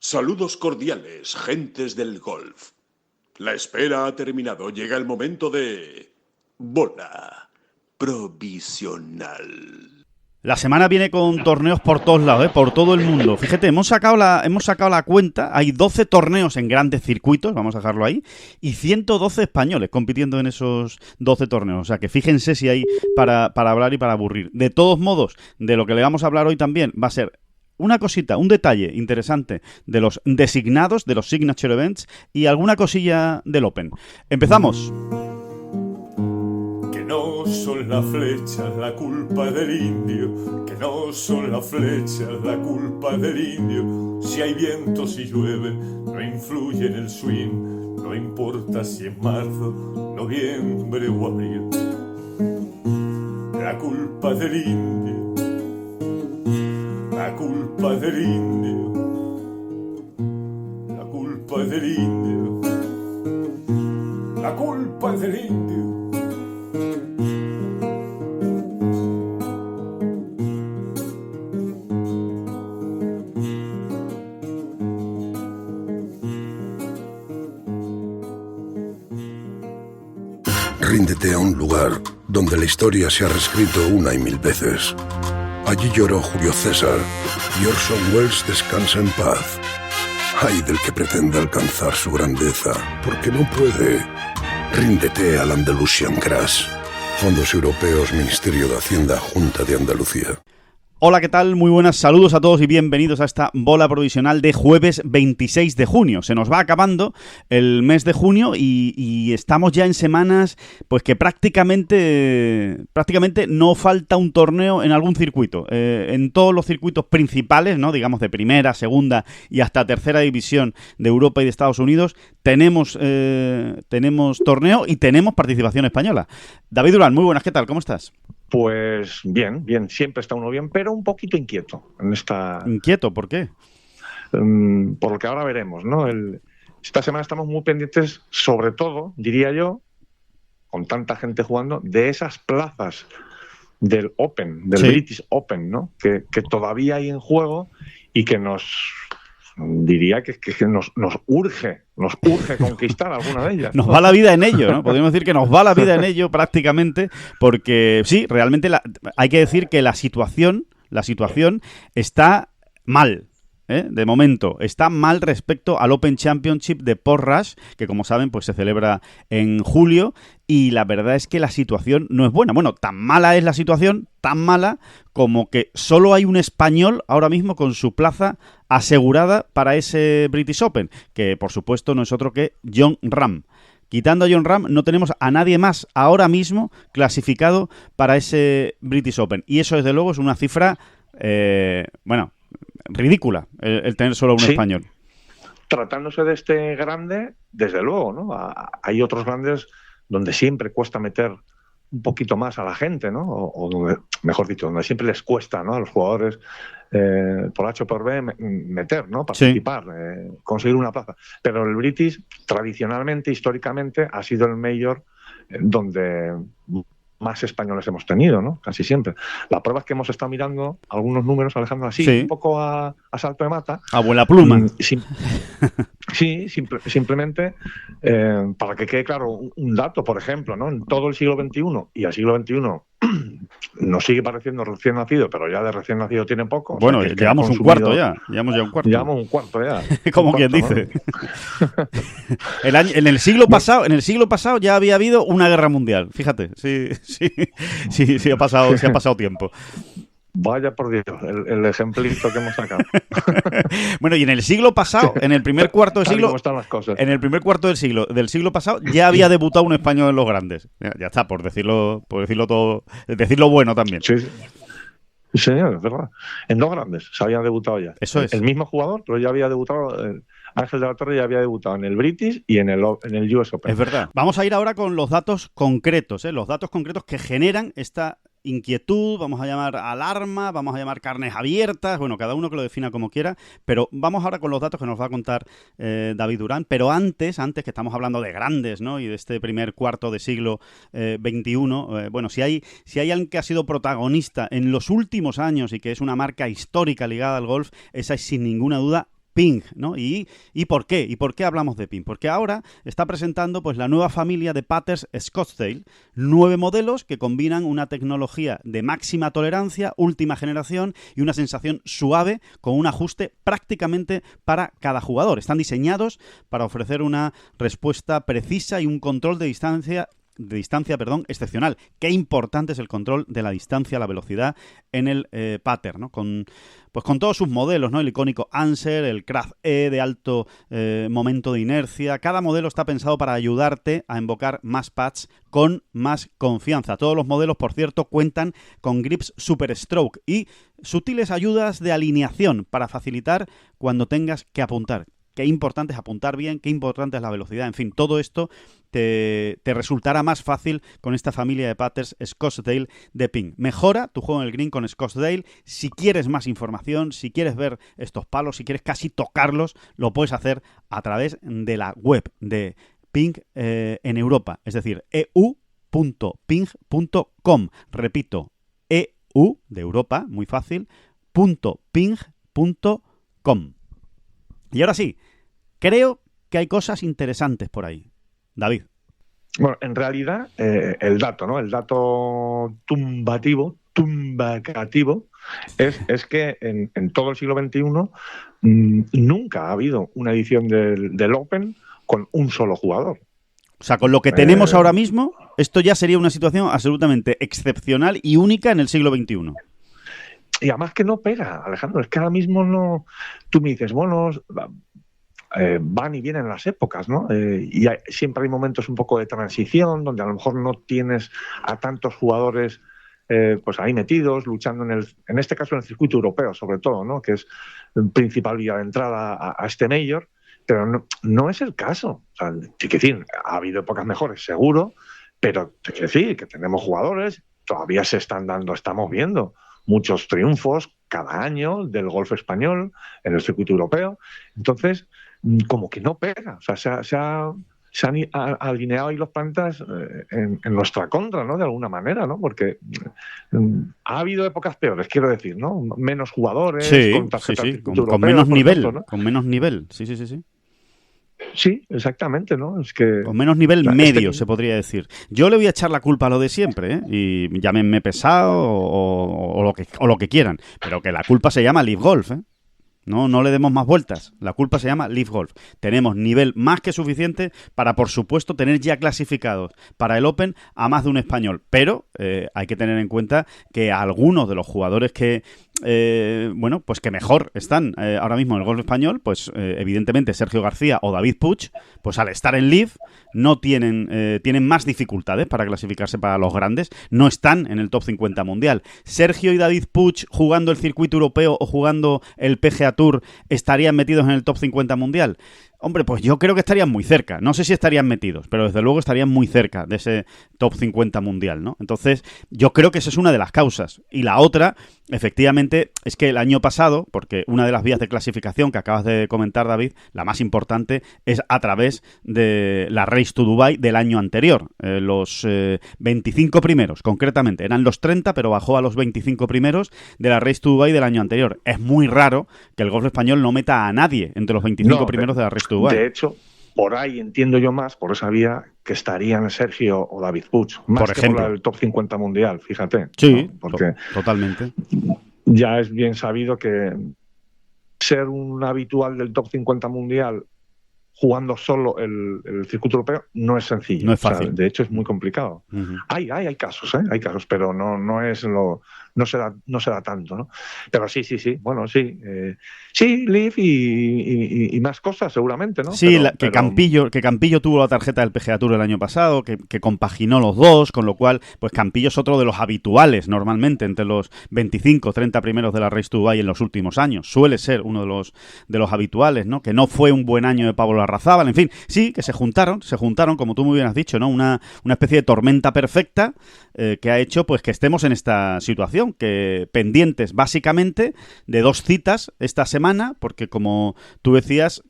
Saludos cordiales, gentes del golf. La espera ha terminado. Llega el momento de... bola provisional. La semana viene con torneos por todos lados, por todo el mundo. Fíjate, hemos sacado la cuenta. Hay 12 torneos en grandes circuitos, vamos a dejarlo ahí, y 112 españoles compitiendo en esos 12 torneos. O sea que fíjense si hay para hablar y para aburrir. De todos modos, de lo que le vamos a hablar hoy también va a ser una cosita, un detalle interesante de los designados, de los Signature Events y alguna cosilla del Open. Empezamos. Que no son las flechas la culpa del indio, que no son las flechas la culpa del indio. Si hay viento, si llueve, no influye en el swing, no importa si es marzo, noviembre o abril. La culpa del indio, la culpa del indio, la culpa del indio, la culpa del indio. Ríndete a un lugar donde la historia se ha reescrito una y mil veces. Allí lloró Julio César y Orson Welles descansa en paz. Ay del que pretenda alcanzar su grandeza, porque no puede. Ríndete al Andalusian Crash. Fondos Europeos, Ministerio de Hacienda, Junta de Andalucía. Hola, ¿qué tal? Muy buenas, saludos a todos y bienvenidos a esta bola provisional de jueves 26 de junio. Se nos va acabando el mes de junio y estamos ya en semanas pues que prácticamente no falta un torneo en algún circuito. En todos los circuitos principales, ¿no? Digamos de primera, segunda y hasta tercera división de Europa y de Estados Unidos, tenemos torneo y tenemos participación española. David Durán, muy buenas, ¿qué tal? ¿Cómo estás? Pues bien, siempre está uno bien, pero un poquito inquieto en esta... ¿Inquieto? ¿Por qué? Por lo que ahora veremos, ¿no? Esta semana estamos muy pendientes, sobre todo, diría yo, con tanta gente jugando, de esas plazas del Open, del British Open, ¿no? Que todavía hay en juego y que diría que nos urge conquistar alguna de ellas. Nos va la vida en ello, ¿no? Podríamos decir que nos va la vida en ello prácticamente, porque sí, realmente hay que decir que la situación está mal. De momento, está mal respecto al Open Championship de Portrush, que como saben, pues se celebra en julio, y la verdad es que la situación no es buena. Bueno, tan mala es la situación, tan mala, como que solo hay un español ahora mismo con su plaza asegurada para ese British Open, que por supuesto no es otro que Jon Rahm. Quitando a Jon Rahm, no tenemos a nadie más ahora mismo clasificado para ese British Open. Y eso, desde luego, es una cifra, ridícula, el tener solo un español. Tratándose de este grande, desde luego, ¿no? Hay otros grandes donde siempre cuesta meter un poquito más a la gente, ¿no? O donde, mejor dicho, donde siempre les cuesta, ¿no? A los jugadores por H o por B meter, ¿no? Participar, conseguir una plaza. Pero el British, tradicionalmente, históricamente, ha sido el major donde más españoles hemos tenido, ¿no? Casi siempre. La prueba es que hemos estado mirando algunos números, Alejandro, así, un poco a salto de mata. Abuela pluma. Simplemente para que quede claro un dato, por ejemplo, ¿no? En todo el siglo XXI, y al siglo XXI nos sigue pareciendo recién nacido, pero ya de recién nacido tiene poco. Bueno, o sea, llevamos un cuarto ya. Llevamos un cuarto ya. Como quien dice. ¿No? En el siglo pasado ya había habido una guerra mundial. Fíjate, sí ha pasado tiempo. Vaya por Dios, el ejemplito que hemos sacado. Bueno, y en el siglo pasado, en el primer cuarto de siglo, en el primer cuarto del siglo pasado, ya había debutado un español en los grandes. Ya está, por decirlo todo, decirlo bueno también. Sí, señor, es verdad. En dos grandes se habían debutado ya. Eso es. El mismo jugador, pero ya había debutado. Ángel de la Torre ya había debutado en el British y en el US Open. Es verdad. Vamos a ir ahora con los datos concretos, los datos concretos que generan esta inquietud, vamos a llamar alarma, vamos a llamar carnes abiertas, bueno, cada uno que lo defina como quiera, pero vamos ahora con los datos que nos va a contar David Durán. Pero antes que estamos hablando de grandes, ¿no? Y de este primer cuarto de siglo XXI, bueno, si hay alguien que ha sido protagonista en los últimos años y que es una marca histórica ligada al golf, esa es sin ninguna duda Ping, ¿no? ¿Y por qué? ¿Y por qué hablamos de Ping? Porque ahora está presentando pues la nueva familia de putters Scottsdale, 9 modelos que combinan una tecnología de máxima tolerancia, última generación y una sensación suave con un ajuste prácticamente para cada jugador. Están diseñados para ofrecer una respuesta precisa y un control de distancia, excepcional. Qué importante es el control de la distancia, la velocidad en el putter, ¿no? Con todos sus modelos, ¿no? El icónico Anser, el Craft E de alto momento de inercia. Cada modelo está pensado para ayudarte a invocar más putts con más confianza. Todos los modelos, por cierto, cuentan con grips Super Stroke y sutiles ayudas de alineación para facilitar cuando tengas que apuntar. Qué importante es apuntar bien, qué importante es la velocidad. En fin, todo esto te resultará más fácil con esta familia de putters Scottsdale de Ping. Mejora tu juego en el green con Scottsdale. Si quieres más información, si quieres ver estos palos, si quieres casi tocarlos, lo puedes hacer a través de la web de Ping en Europa. Es decir, eu.ping.com. Repito, EU de Europa, muy fácil, .ping.com. Y ahora sí, creo que hay cosas interesantes por ahí. David. Bueno, en realidad, el dato, ¿no? El dato tumbacativo es que en todo el siglo XXI nunca ha habido una edición del Open con un solo jugador. O sea, con lo que tenemos ahora mismo, esto ya sería una situación absolutamente excepcional y única en el siglo XXI. Y además que no pega, Alejandro, es que ahora mismo no... Tú me dices, bueno, van y vienen las épocas, ¿no? Siempre hay momentos un poco de transición, donde a lo mejor no tienes a tantos jugadores pues ahí metidos, luchando en este caso en el circuito europeo, sobre todo, ¿no? Que es el principal vía de entrada a este Major, pero no es el caso. O sea, sí que decir, ha habido épocas mejores, seguro, pero te quiero decir que tenemos jugadores, todavía se están dando, estamos viendo muchos triunfos cada año del golf español en el circuito europeo. Entonces, como que no pega. O sea, se han alineado ahí los planetas en nuestra contra, ¿no? De alguna manera, ¿no? Porque ha habido épocas peores, quiero decir, ¿no? Menos jugadores, con tarjetas con menos nivel, ejemplo, ¿no? Con menos nivel, sí. Sí, exactamente, ¿no? Es que con menos nivel medio, se podría decir. Yo le voy a echar la culpa a lo de siempre, ¿eh? Y llámenme pesado o lo que quieran, pero que la culpa se llama Live Golf, ¿eh? No le demos más vueltas. La culpa se llama Live Golf. Tenemos nivel más que suficiente para, por supuesto, tener ya clasificados para el Open a más de un español. Pero hay que tener en cuenta que algunos de los jugadores que pues que mejor están ahora mismo en el golf español, pues evidentemente Sergio García o David Puig, pues al estar en Live no tienen más dificultades para clasificarse para los grandes, no están en el top 50 mundial. Sergio y David Puig jugando el circuito europeo o jugando el PGA Tour estarían metidos en el top 50 mundial. Hombre, pues yo creo que estarían muy cerca. No sé si estarían metidos, pero desde luego estarían muy cerca de ese top 50 mundial, ¿no? Entonces, yo creo que esa es una de las causas. Y la otra, efectivamente, es que el año pasado, porque una de las vías de clasificación que acabas de comentar, David, la más importante, es a través de la Race to Dubai del año anterior. Los 25 primeros, concretamente. Eran los 30, pero bajó a los 25 primeros de la Race to Dubai del año anterior. Es muy raro que el golf español no meta a nadie entre los 25 primeros de la Race to Dubai. De hecho, por ahí entiendo yo más, por esa vía, que estarían Sergio o David Puig, más por ejemplo, que por el top 50 mundial, fíjate. Sí, ¿no? Porque totalmente. Ya es bien sabido que ser un habitual del top 50 mundial jugando solo el circuito europeo no es sencillo. No es fácil. O sea, de hecho, es muy complicado. Uh-huh. Hay casos, hay casos, pero no se da tanto, ¿no? Pero sí. Bueno, sí. Sí, Live y más cosas, seguramente, ¿no? Sí, que Campillo tuvo la tarjeta del PGA Tour el año pasado, que compaginó los dos, con lo cual, pues Campillo es otro de los habituales, normalmente, entre los 25, 30 primeros de la Race to Dubai en los últimos años. Suele ser uno de los habituales, ¿no? Que no fue un buen año de Pablo Larrazábal, en fin, sí, que se juntaron, como tú muy bien has dicho, ¿no? Una especie de tormenta perfecta que ha hecho, pues, que estemos en esta situación, que pendientes, básicamente, de 2 citas esta semana, porque como tú decías,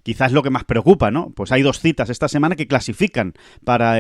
quizás lo que más preocupa, ¿no? Pues hay 2 citas esta semana que clasifican para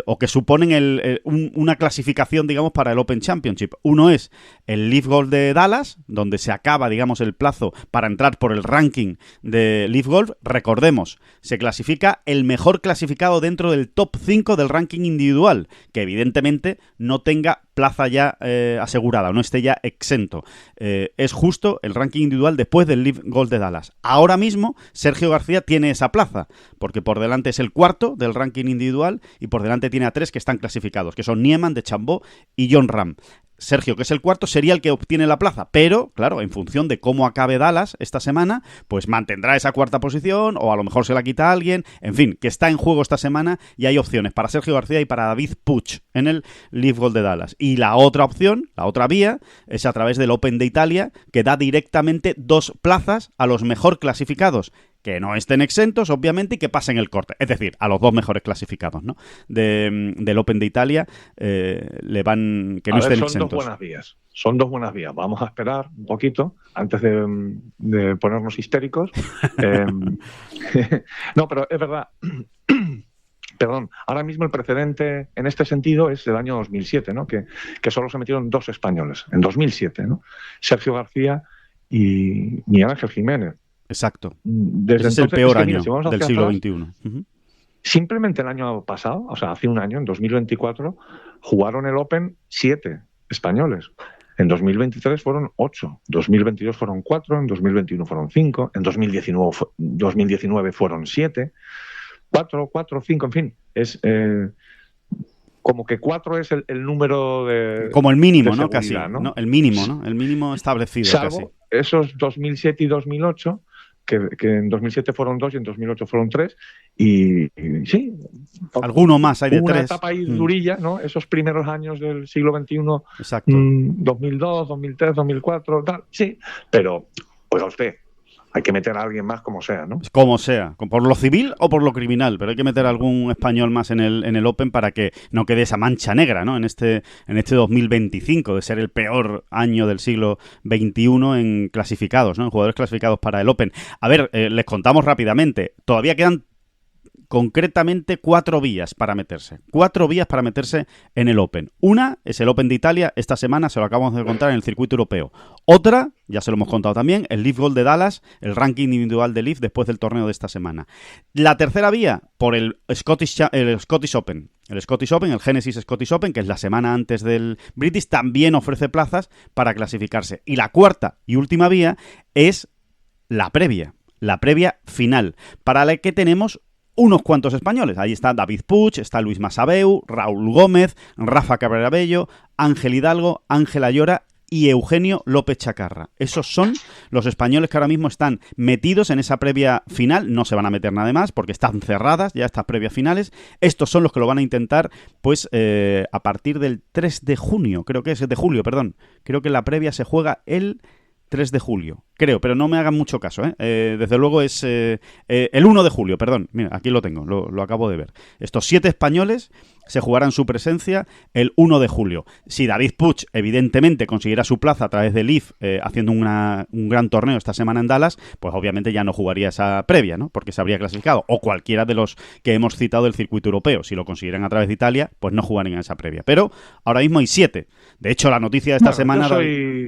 o que suponen una clasificación, digamos, para el Open Championship. Uno es el Leaf Golf de Dallas, donde se acaba, digamos, el plazo para entrar por el ranking de Leaf Golf. Recordemos, se clasifica el mejor clasificado dentro del top 5 del ranking individual, que evidentemente no tenga plaza ya asegurada, o no esté ya exento. Es justo el ranking individual después del Leaf Golf de Dallas. Ahora mismo Sergio García tiene esa plaza, porque por delante es el cuarto del ranking individual y por delante tiene a 3 que están clasificados, que son Niemann, DeChambeau y Jon Rahm. Sergio, que es el cuarto, sería el que obtiene la plaza, pero, claro, en función de cómo acabe Dallas esta semana, pues mantendrá esa cuarta posición, o a lo mejor se la quita a alguien, en fin, que está en juego esta semana y hay opciones para Sergio García y para David Puig en el Leaf Golf de Dallas. Y la otra opción, la otra vía, es a través del Open de Italia, que da directamente 2 plazas a los mejor clasificados, que no estén exentos, obviamente, y que pasen el corte. Es decir, a los 2 mejores clasificados, ¿no? Del Open de Italia le van... que no estén exentos. Son 2 buenas vías. Son 2 buenas vías. Vamos a esperar un poquito antes de ponernos histéricos. No, pero es verdad. Perdón, ahora mismo el precedente en este sentido es el año 2007, ¿no? Que solo se metieron 2 españoles. En 2007, ¿no? Sergio García y Miguel Ángel Jiménez. Exacto. Desde Ese es el peor año si del siglo XXI. Uh-huh. Simplemente el año pasado, o sea, hace un año, en 2024, jugaron el Open 7 españoles. En 2023 fueron 8, en 2022 fueron 4, en 2021 fueron 5, en 2019 fueron 7, 4, 5, en fin. Es como que 4 es el número de... Como el mínimo, ¿no? Casi. ¿no? El mínimo, ¿no? El mínimo establecido. Salvo casi. Esos 2007 y 2008... Que en 2007 fueron 2 y en 2008 furon 3 y sí, alguno más hay de 3. Una etapa ahí durilla, ¿no? Esos primeros años del siglo XXI, exacto. 2002, 2003, 2004, tal, sí, pero oiga usted, hay que meter a alguien más como sea, ¿no? Como sea, por lo civil o por lo criminal, pero hay que meter a algún español más en el Open para que no quede esa mancha negra, ¿no? En este 2025, de ser el peor año del siglo XXI en clasificados, ¿no? En jugadores clasificados para el Open. A ver, les contamos rápidamente. Todavía quedan concretamente 4 vías para meterse. 4 vías para meterse en el Open. Una es el Open de Italia, esta semana se lo acabamos de contar en el circuito europeo. Otra, ya se lo hemos contado también, el Leaf Golf de Dallas, el ranking individual de Leaf después del torneo de esta semana. La tercera vía, por el Scottish Open. El Scottish Open, el Genesis Scottish Open, que es la semana antes del British, también ofrece plazas para clasificarse. Y la cuarta y última vía es la previa final, para la que tenemos unos cuantos españoles. Ahí está David Puig, está Luis Masabeu, Raúl Gómez, Rafa Cabrera Bello, Ángel Hidalgo, Ángel Ayora y Eugenio López Chacarra. Esos son los españoles que ahora mismo están metidos en esa previa final. No se van a meter nada más porque están cerradas ya estas previas finales. Estos son los que lo van a intentar pues a partir del 3 de junio. Creo que es de julio, perdón. Creo que la previa se juega el 3 de julio, creo, pero no me hagan mucho caso, ¿eh? Desde luego es el 1 de julio, perdón. Mira, aquí lo tengo, lo acabo de ver. Estos 7 españoles se jugarán su presencia el 1 de julio. Si David Puig, evidentemente, consiguiera su plaza a través del Leaf, haciendo un gran torneo esta semana en Dallas, pues obviamente ya no jugaría esa previa, ¿no? Porque se habría clasificado. O cualquiera de los que hemos citado del circuito europeo. Si lo consiguieran a través de Italia, pues no jugarían esa previa. Pero ahora mismo hay 7. De hecho, la noticia de esta semana...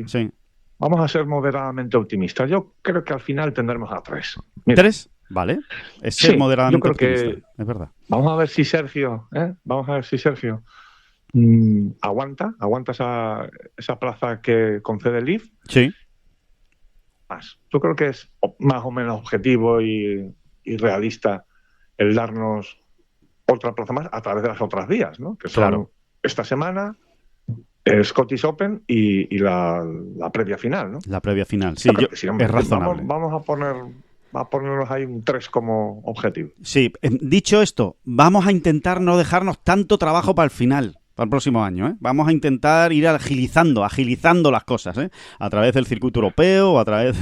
Sí. Vamos a ser moderadamente optimistas. Yo creo que al final tendremos a 3. Mira. 3, vale. Es ser moderadamente optimista. Es verdad. Vamos a ver si Sergio, aguanta esa plaza que concede el Leaf. Sí. Yo creo que es más o menos objetivo y realista el darnos otra plaza más a través de las otras vías, ¿no? Que son esta semana... El Scottish Open y la previa final, ¿no? La previa final, sí, es razonable. Vamos a ponernos ahí un 3 como objetivo. Sí, dicho esto, vamos a intentar no dejarnos tanto trabajo para el final. para el próximo año, ¿eh? Vamos a intentar ir agilizando las cosas, ¿eh? A través del circuito europeo o a través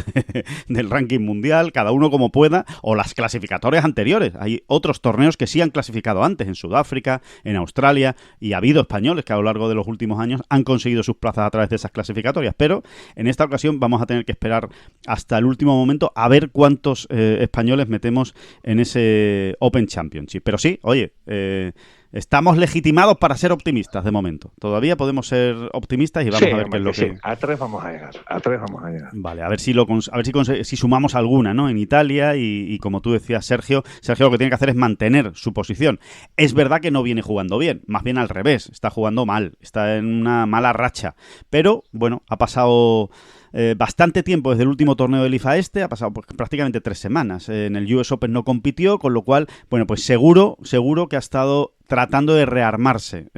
del ranking mundial, cada uno como pueda, o las clasificatorias anteriores. Hay otros torneos que sí han clasificado antes, en Sudáfrica, en Australia, y ha habido españoles que a lo largo de los últimos años han conseguido sus plazas a través de esas clasificatorias, pero en esta ocasión vamos a tener que esperar hasta el último momento a ver cuántos españoles metemos en ese Open Championship. Pero sí, oye, estamos legitimados para ser optimistas de momento. Todavía podemos ser optimistas y vamos a ver qué es lo que... Sí, a 3 vamos a llegar. Vale, a ver si sumamos alguna, ¿no? En Italia y como tú decías, Sergio lo que tiene que hacer es mantener su posición. Es verdad que no viene jugando bien, más bien al revés, está jugando mal, está en una mala racha. Pero, bueno, ha pasado... bastante tiempo desde el último torneo del IFA ha pasado pues, prácticamente 3 semanas. En el US Open no compitió, con lo cual, bueno, pues seguro que ha estado tratando de rearmarse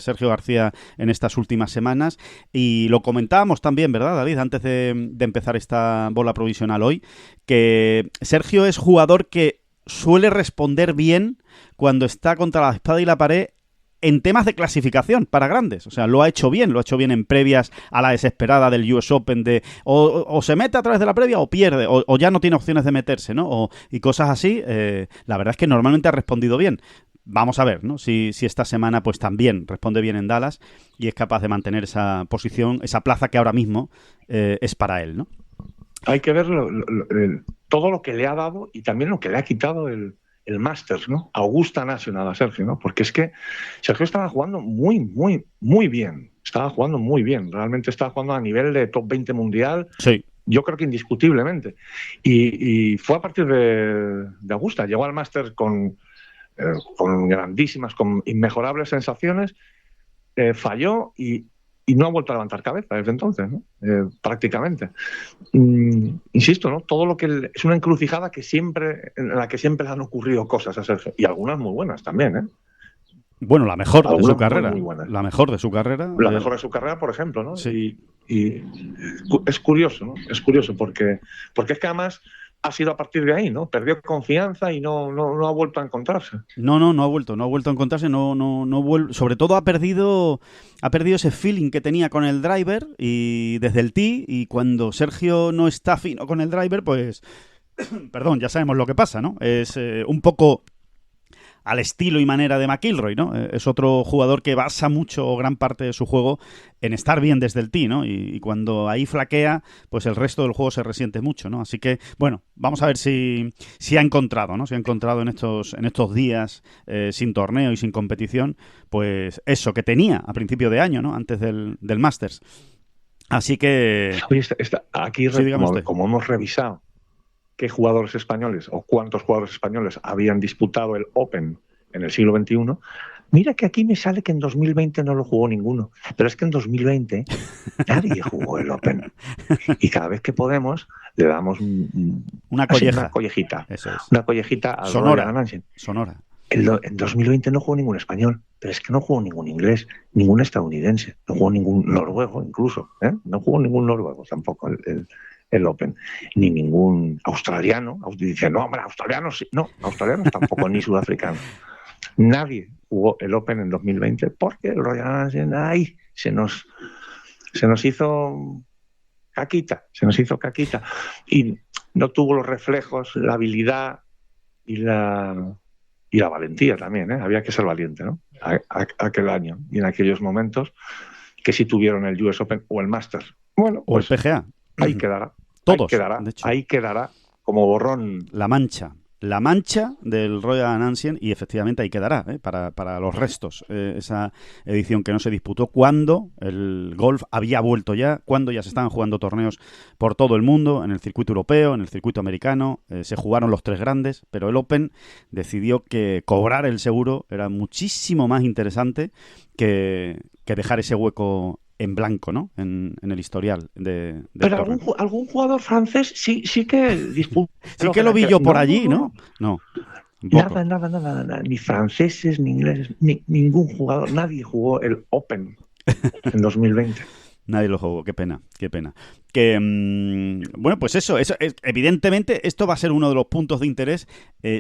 Sergio García en estas últimas semanas, y lo comentábamos también, ¿verdad, David? Antes de empezar esta bola provisional hoy, que Sergio es jugador que suele responder bien cuando está contra la espada y la pared en temas de clasificación para grandes. O sea, lo ha hecho bien en previas a la desesperada del US Open de o se mete a través de la previa o pierde, o ya no tiene opciones de meterse, ¿no? Y cosas así. La verdad es que normalmente ha respondido bien. Vamos a ver, ¿no? Si esta semana pues también responde bien en Dallas y es capaz de mantener esa posición, esa plaza que ahora mismo es para él, ¿no? Hay que ver todo lo que le ha dado y también lo que le ha quitado el Masters, ¿no? Augusta National a Sergio, ¿no? Porque es que Sergio estaba jugando muy, muy, muy bien. Estaba jugando muy bien. Realmente estaba jugando a nivel de top 20 mundial. Sí. Yo creo que indiscutiblemente. Y fue a partir de Augusta. Llegó al Masters con grandísimas, con inmejorables sensaciones. Falló y no ha vuelto a levantar cabeza desde entonces, ¿no? Prácticamente. Insisto, ¿no? Todo lo que es una encrucijada en la que siempre le han ocurrido cosas a Sergio, y algunas muy buenas también, ¿eh? Bueno, la mejor de su carrera. Muy buenas. La mejor de su carrera. La mejor de su carrera, por ejemplo, ¿no? Sí. Y es curioso, ¿no? Es curioso porque es que además ha sido a partir de ahí, ¿no? Perdió confianza y no ha vuelto a encontrarse. No ha vuelto a encontrarse, sobre todo ha perdido ese feeling que tenía con el driver y desde el tee, y cuando Sergio no está fino con el driver, pues perdón, ya sabemos lo que pasa, ¿no? Es un poco al estilo y manera de McIlroy, ¿no? Es otro jugador que basa mucho o gran parte de su juego en estar bien desde el tee, ¿no? Y cuando ahí flaquea, pues el resto del juego se resiente mucho, ¿no? Así que, bueno, vamos a ver si ha encontrado, ¿no? Si ha encontrado en estos días sin torneo y sin competición, pues eso que tenía a principio de año, ¿no? Antes del Masters. Así que... Oye, aquí, sí, como hemos revisado qué jugadores españoles o cuántos jugadores españoles habían disputado el Open en el siglo XXI, mira que aquí me sale que en 2020 no lo jugó ninguno, pero es que en 2020 nadie jugó el Open. Y cada vez que podemos le damos una collejita. Eso es. Una collejita al Sonora. Sonora. En 2020 no jugó ningún español, pero es que no jugó ningún inglés, ningún estadounidense, no jugó ningún noruego incluso, ¿eh? No jugó ningún noruego tampoco el Open, ni ningún australiano. Dice, no, hombre, australianos sí. No, australianos tampoco, ni sudafricanos. Nadie jugó el Open en 2020 porque el Royal Hanshin se nos hizo caquita, y no tuvo los reflejos, la habilidad y la valentía también, ¿eh? Había que ser valiente, ¿no? Aquel año y en aquellos momentos que sí tuvieron el US Open o el Masters. Bueno, pues, o el PGA. Ahí quedará. Todos, de hecho. Ahí quedará como borrón. La mancha del Royal Hanshin, y efectivamente ahí quedará, para los restos. Esa edición que no se disputó cuando el golf había vuelto ya, cuando ya se estaban jugando torneos por todo el mundo, en el circuito europeo, en el circuito americano, se jugaron los 3 grandes, pero el Open decidió que cobrar el seguro era muchísimo más interesante que dejar ese hueco en blanco, ¿no? En el historial del pero algún jugador francés sí que disputó. Sí que lo vi yo por allí, ¿no? No. Nada. Ni franceses, ni ingleses, ningún jugador. Nadie jugó el Open en 2020. Nadie lo jugó, qué pena, qué pena. Que, bueno, pues eso evidentemente esto va a ser uno de los puntos de interés,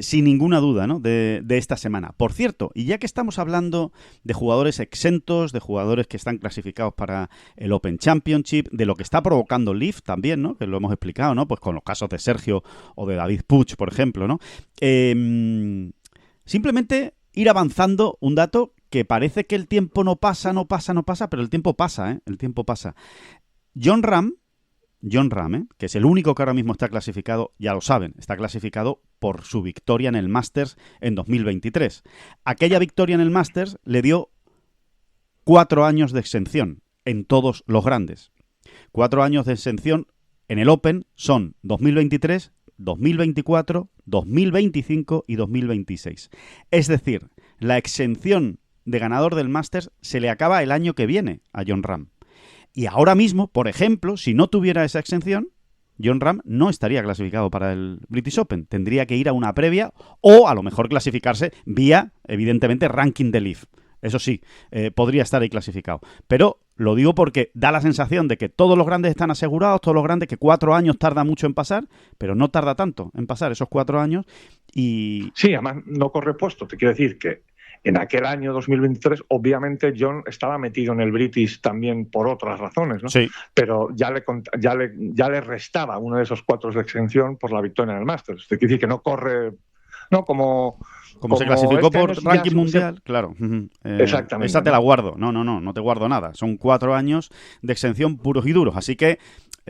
sin ninguna duda, ¿no? de esta semana. Por cierto, y ya que estamos hablando de jugadores exentos, de jugadores que están clasificados para el Open Championship, de lo que está provocando Leaf también, ¿no? Que lo hemos explicado, ¿no? Pues con los casos de Sergio o de David Puig, por ejemplo, ¿no? Simplemente ir avanzando un dato que parece que el tiempo no pasa, pero el tiempo pasa, ¿eh? El tiempo pasa. Jon Rahm, que es el único que ahora mismo está clasificado, ya lo saben, está clasificado por su victoria en el Masters en 2023. Aquella victoria en el Masters le dio 4 años de exención en todos los grandes. 4 años de exención en el Open son 2023, 2024, 2025 y 2026. Es decir, la exención de ganador del Masters se le acaba el año que viene a Jon Rahm. Y ahora mismo, por ejemplo, si no tuviera esa exención, Jon Rahm no estaría clasificado para el British Open. Tendría que ir a una previa o a lo mejor clasificarse vía, evidentemente, ranking de Leaf. Eso sí, podría estar ahí clasificado. Pero lo digo porque da la sensación de que todos los grandes están asegurados, todos los grandes, que 4 años tarda mucho en pasar, pero no tarda tanto en pasar esos 4 años. Y sí, además no corre puesto. Te quiero decir que en aquel año 2023, obviamente, Jon estaba metido en el British también por otras razones, ¿no? Sí. Pero ya le restaba uno de esos 4 de exención por la victoria en el Masters. Es decir, que no corre, ¿no? Como se clasificó por ranking mundial, claro. Exactamente. Esa te la guardo. No te guardo nada. Son 4 años de exención puros y duros. Así que,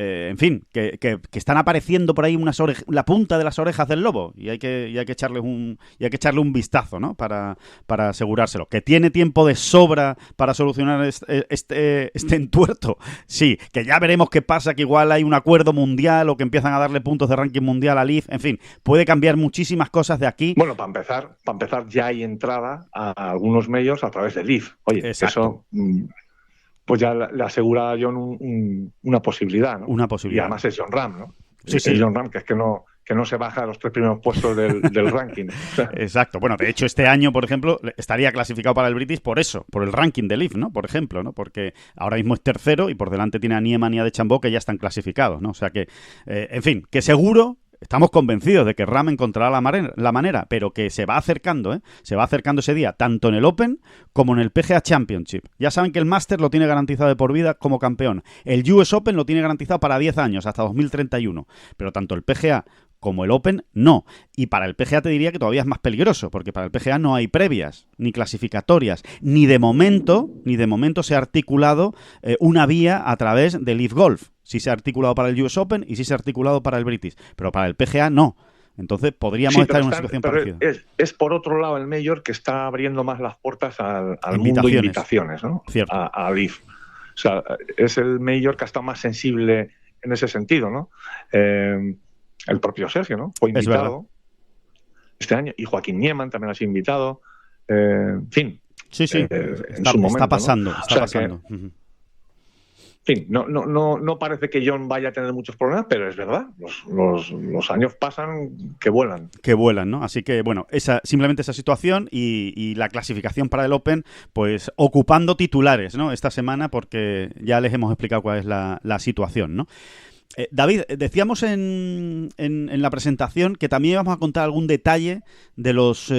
en fin, que están apareciendo por ahí la punta de las orejas del lobo y hay que echarle un vistazo, ¿no? Para asegurárselo. Que tiene tiempo de sobra para solucionar este entuerto. Sí, que ya veremos qué pasa, que igual hay un acuerdo mundial o que empiezan a darle puntos de ranking mundial a Leaf. En fin, puede cambiar muchísimas cosas de aquí. Bueno, para empezar ya hay entrada a algunos medios a través de Leaf. Oye, exacto. Eso pues ya le asegura a Jon una posibilidad, ¿no? Una posibilidad. Y además es Jon Rahm, ¿no? Sí. Es Jon Rahm, que es que no se baja de los 3 primeros puestos del ranking. Exacto. Bueno, de hecho, este año, por ejemplo, estaría clasificado para el British por eso, por el ranking de Leaf, ¿no? Por ejemplo, ¿no? Porque ahora mismo es tercero y por delante tiene a Niemann y a DeChambeau, que ya están clasificados, ¿no? O sea que, en fin, que seguro... Estamos convencidos de que Rahm encontrará la manera, pero que se va acercando, ¿eh? Se va acercando ese día, tanto en el Open como en el PGA Championship. Ya saben que el Masters lo tiene garantizado de por vida como campeón. El US Open lo tiene garantizado para 10 años, hasta 2031. Pero tanto el PGA como el Open, no. Y para el PGA te diría que todavía es más peligroso, porque para el PGA no hay previas, ni clasificatorias, ni de momento se ha articulado una vía a través de Leaf Golf. Sí se ha articulado para el US Open y sí se ha articulado para el British, pero para el PGA no. Entonces podríamos estar en una situación parecida. Es por otro lado el Major que está abriendo más las puertas al mundo de invitaciones, ¿no? Cierto. A Leaf. O sea, es el Major que ha estado más sensible en ese sentido, ¿no? El propio Sergio, ¿no? Fue invitado este año, y Joaquín Niemann también ha sido invitado. En fin. Sí. Está pasando. En fin, no parece que Jon vaya a tener muchos problemas, pero es verdad, los años pasan que vuelan. Que vuelan, ¿no? Así que, bueno, simplemente esa situación y la clasificación para el Open, pues ocupando titulares, ¿no? Esta semana, porque ya les hemos explicado cuál es la situación, ¿no? David, decíamos en la presentación que también íbamos a contar algún detalle de los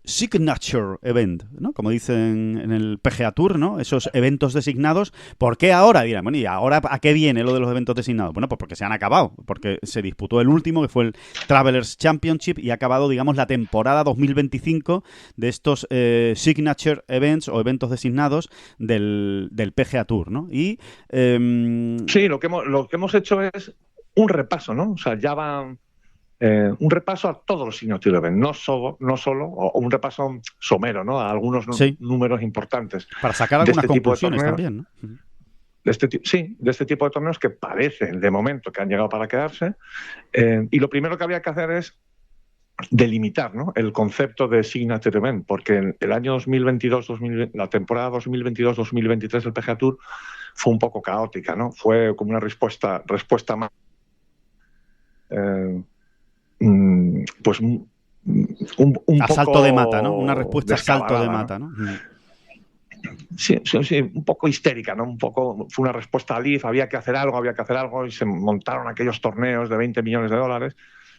Signature Event, ¿no? Como dicen en el PGA Tour, ¿no? Esos eventos designados. ¿Por qué ahora? Dirán, bueno, ¿y ahora a qué viene lo de los eventos designados? Bueno, pues porque se han acabado, porque se disputó el último, que fue el Travelers Championship, y ha acabado, digamos, la temporada 2025 de estos Signature Events o eventos designados del PGA Tour, ¿no? Y sí, lo que hemos hecho es un repaso, ¿no? O sea, ya va un repaso a todos los Signature Events, no solo, o un repaso somero, ¿no? A algunos números importantes. Para sacar algunas conclusiones también, ¿no? De este tipo de torneos que parecen, de momento, que han llegado para quedarse. Y lo primero que había que hacer es delimitar, ¿no? El concepto de Signature Event, porque en el año la temporada 2022-2023 del PGA Tour fue un poco caótica, ¿no? Fue como una respuesta más pues un a poco salto de mata, ¿no? Una respuesta a salto de mata, ¿no? sí, un poco histérica, ¿no? Un poco, fue una respuesta a Leaf, había que hacer algo y se montaron aquellos torneos de 20 millones de dólares,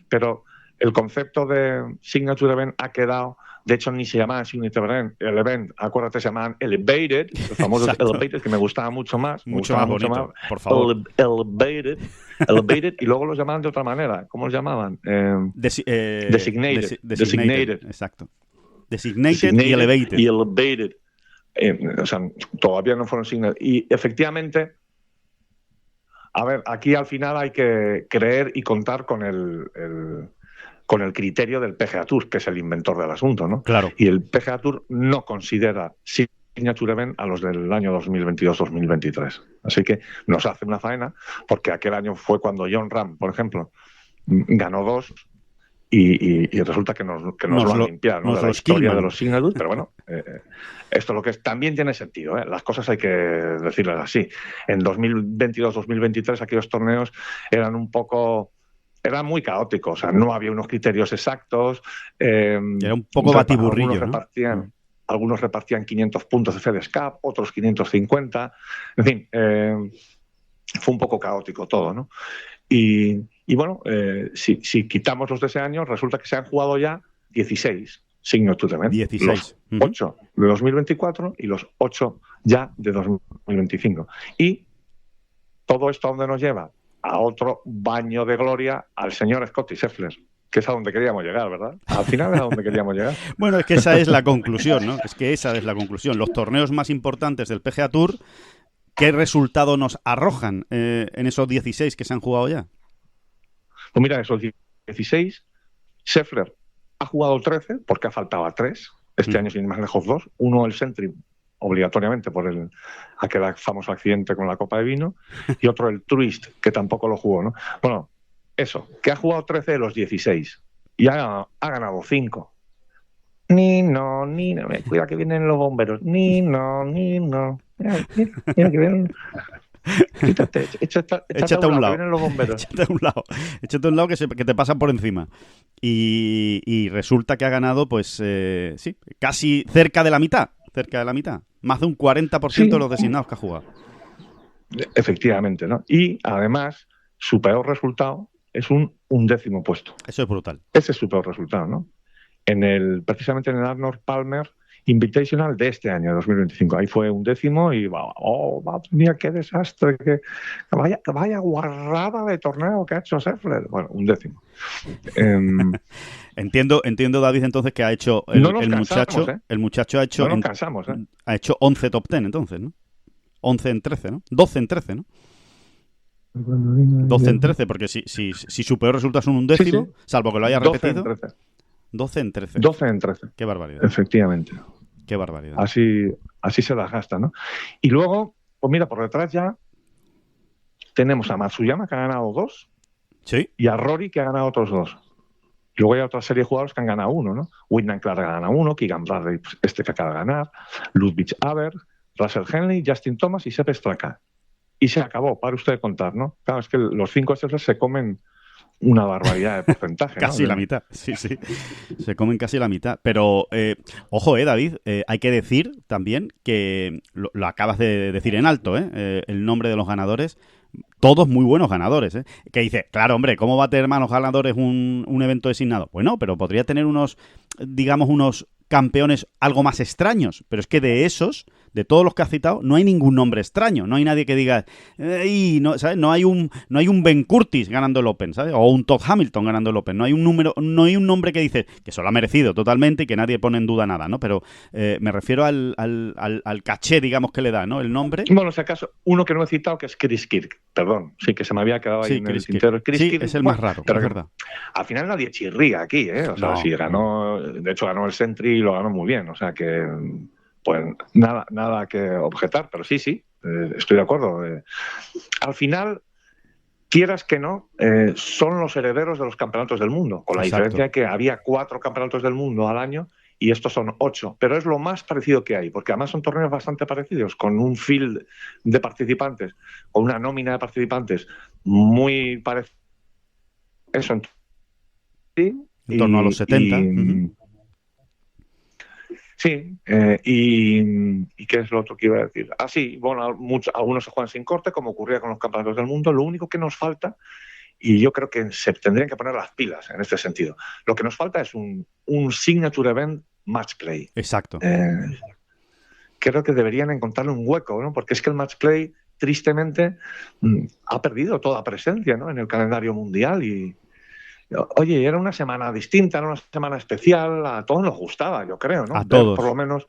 pero el concepto de Signature Event ha quedado. De hecho, ni se llamaban Signature Event, acuérdate, se llamaban Elevated, los famosos Elevated, que me gustaba mucho más. Mucho más bonito, por favor. Elevated, y luego los llamaban de otra manera. ¿Cómo los llamaban? Designated. Exacto. Designated y Elevated. Y Elevated. O sea, todavía no fueron Signature. Y efectivamente, a ver, aquí al final hay que creer y contar con el criterio del PGA Tour, que es el inventor del asunto, ¿no? Claro. Y el PGA Tour no considera Signature Event a los del año 2022-2023. Así que nos hace una faena, porque aquel año fue cuando Jon Rahm, por ejemplo, ganó 2 y resulta que nos lo han limpiado, ¿no? De la historia de los Signature, pero bueno, esto lo que es, también tiene sentido, ¿eh? Las cosas hay que decirlas así. En 2022-2023 aquellos torneos eran muy caóticos, o sea, no había unos criterios exactos. Era un poco batiburrillo, algunos repartían 500 puntos de FedEx Cup, otros 550. En fin, fue un poco caótico todo, ¿no? Y bueno, si quitamos los de ese año, resulta que se han jugado ya 16 Signature Event. 16. Los 8 de 2024 y los 8 ya de 2025. Y todo esto, ¿a dónde nos lleva? A otro baño de gloria al señor Scottie Scheffler, que es a donde queríamos llegar, ¿verdad? Al final es a donde queríamos llegar. Bueno, es que esa es la conclusión, ¿no? Es que esa es la conclusión. Los torneos más importantes del PGA Tour, ¿qué resultado nos arrojan en esos 16 que se han jugado ya? Pues mira, esos 16, Scheffler ha jugado 13 porque ha faltado a 3. Este año, sin ir más lejos, 2. Uno el Sentry, obligatoriamente por aquel famoso accidente con la copa de vino, y otro el Truist, que tampoco lo jugó, ¿no? Bueno, eso, que ha jugado 13 de los 16 y ha ganado 5. No, cuida que vienen los bomberos. No. Mira que vienen. Quítate, échate a un lado. Que vienen los bomberos. Échate a un lado que te pasan por encima. Y resulta que ha ganado, pues, sí, casi cerca de la mitad. Más de un 40% de los designados que ha jugado. Efectivamente, ¿no? Y además, su peor resultado es un 11º puesto. Eso es brutal. Ese es su peor resultado, ¿no? Precisamente en el Arnold Palmer Invitational de este año, 2025. Ahí fue 11º y mira qué desastre, vaya guarrada de torneo que ha hecho Scheffler. Bueno, 11º. Entiendo, David, entonces, que ha hecho el muchacho. El muchacho ha hecho. No nos cansamos, ¿eh? Ha hecho 11 top 10, entonces, ¿no? 11 en 13, ¿no? 12 en 13, ¿no? 12 en 13, porque si su peor resultado es un 11º, salvo que lo haya repetido. 12 en 13. 12 en 13. Qué barbaridad. Efectivamente. Qué barbaridad. Así se las gasta, ¿no? Y luego, pues mira, por detrás ya tenemos a Matsuyama, que ha ganado 2. Sí. Y a Rory, que ha ganado otros 2. Luego hay otra serie de jugadores que han ganado 1, ¿no? Wyndham Clark ha ganado 1, Keegan Bradley, que acaba de ganar, Ludwig Aber, Russell Henley, Justin Thomas y Sepp Straka. Y se acabó, para usted de contar, ¿no? Claro, es que los 5 estos se comen una barbaridad de porcentaje. Casi, ¿no? La mitad, sí. Se comen casi la mitad. Pero, ojo, David, hay que decir también que lo acabas de decir en alto, el nombre de los ganadores. Todos muy buenos ganadores, Que dice, claro, hombre, ¿cómo va a tener malos ganadores un evento designado? Bueno, pero podría tener unos campeones algo más extraños. Pero es que de todos los que has citado, no hay ningún nombre extraño. No hay nadie que diga, no, ¿sabes? No hay un Ben Curtis ganando el Open, ¿sabes? O un Todd Hamilton ganando el Open. No hay un nombre que dice que se lo ha merecido totalmente y que nadie pone en duda nada, ¿no? Pero me refiero al caché, digamos, que le da, ¿no? El nombre. Bueno, si acaso, uno que no he citado, que es Chris Kirk. Perdón, sí, que se me había quedado ahí en el tintero. Chris Kirk, es el más raro, pero es verdad. Al final nadie chirría aquí, ¿eh? O sea, no. Si ganó, de hecho ganó el Sentry y lo ganó muy bien, o sea que pues nada que objetar, pero sí, estoy de acuerdo. Al final, quieras que no, son los herederos de los campeonatos del mundo, con la diferencia de que había 4 campeonatos del mundo al año y estos son 8, pero es lo más parecido que hay, porque además son torneos bastante parecidos, con un field de participantes, con una nómina de participantes muy parecida. Eso en torno a los 70. Sí, y ¿qué es lo otro que iba a decir? Ah, sí, bueno, algunos se juegan sin corte, como ocurría con los campeonatos del mundo. Lo único que nos falta, y yo creo que se tendrían que poner las pilas en este sentido, lo que nos falta es un signature event match play. Exacto. Creo que deberían encontrarle un hueco, ¿no? Porque es que el match play, tristemente, ha perdido toda presencia, ¿no?, en el calendario mundial. Y oye, era una semana distinta, era una semana especial, a todos nos gustaba, yo creo, ¿no? A todos. Por lo menos,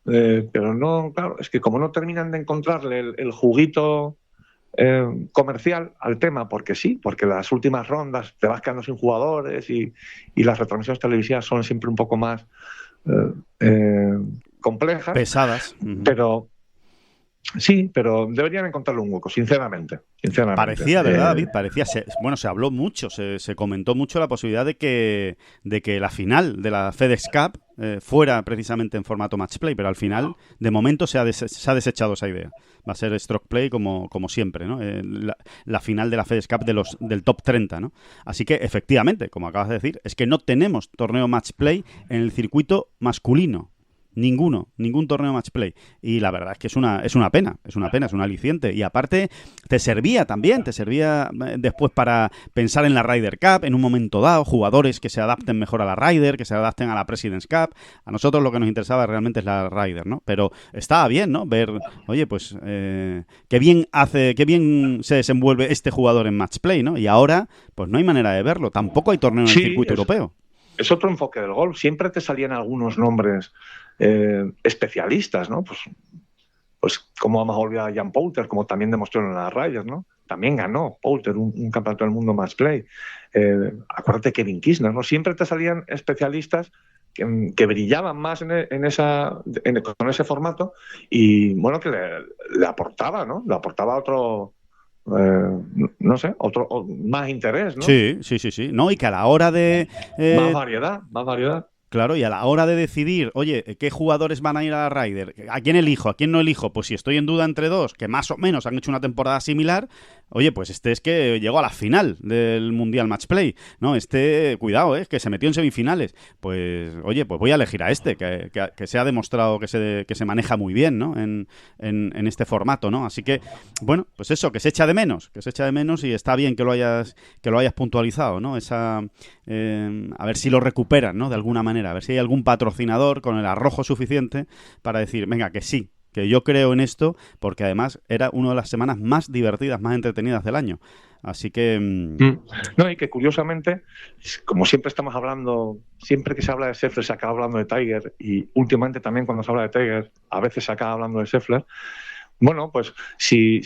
pero no, claro, es que como no terminan de encontrarle el juguito comercial al tema, porque sí, porque las últimas rondas te vas quedando sin jugadores y las retransmisiones televisivas son siempre un poco más complejas. Pesadas. Pero sí, pero deberían encontrarle un hueco, sinceramente. Parecía, ¿verdad, David? Parecía. Se habló mucho, se comentó mucho la posibilidad de que la final de la FedEx Cup fuera precisamente en formato match play, pero al final, de momento, se ha desechado esa idea. Va a ser stroke play como siempre, ¿no? La final de la FedEx Cup del top 30, ¿no? Así que, efectivamente, como acabas de decir, es que no tenemos torneo match play en el circuito masculino. Ningún torneo match play. Y la verdad es que es una pena, es un aliciente. Y aparte, te servía después para pensar en la Ryder Cup, en un momento dado, jugadores que se adapten mejor a la Ryder, que se adapten a la President's Cup. A nosotros lo que nos interesaba realmente es la Ryder, ¿no? Pero estaba bien, ¿no? Ver, oye, pues, qué bien se desenvuelve este jugador en match play, ¿no? Y ahora, pues no hay manera de verlo. Tampoco hay torneo en el circuito europeo. Es otro enfoque del golf. Siempre te salían algunos nombres especialistas, ¿no? Pues como vamos a olvidar a Jan Poulter, como también demostró en las Ryder, ¿no? También ganó Poulter un campeonato del mundo match play. Acuérdate Kevin Kisner, ¿no? Siempre te salían especialistas que brillaban más con ese formato y, bueno, que le aportaba, ¿no? Le aportaba otro... no sé, otro más interés, ¿no? Sí. No, y que a la hora de... Más variedad. Claro, y a la hora de decidir, oye, ¿qué jugadores van a ir a la Ryder? ¿A quién elijo? ¿A quién no elijo? Pues si estoy en duda entre dos, que más o menos han hecho una temporada similar, oye, pues este es que llegó a la final del Mundial Match Play, ¿no? Cuidado, que se metió en semifinales. Pues, oye, pues voy a elegir a este, que se ha demostrado que se maneja muy bien, ¿no? En este formato, ¿no? Así que, bueno, pues eso, que se echa de menos y está bien que lo hayas puntualizado, ¿no? A ver si lo recuperan, ¿no? De alguna manera, a ver si hay algún patrocinador con el arrojo suficiente para decir, venga, que sí, que yo creo en esto, porque además era una de las semanas más divertidas, más entretenidas del año. Así que... No, y que curiosamente, como siempre estamos hablando, siempre que se habla de Scheffler se acaba hablando de Tiger, y últimamente también cuando se habla de Tiger, a veces se acaba hablando de Scheffler. Bueno, pues si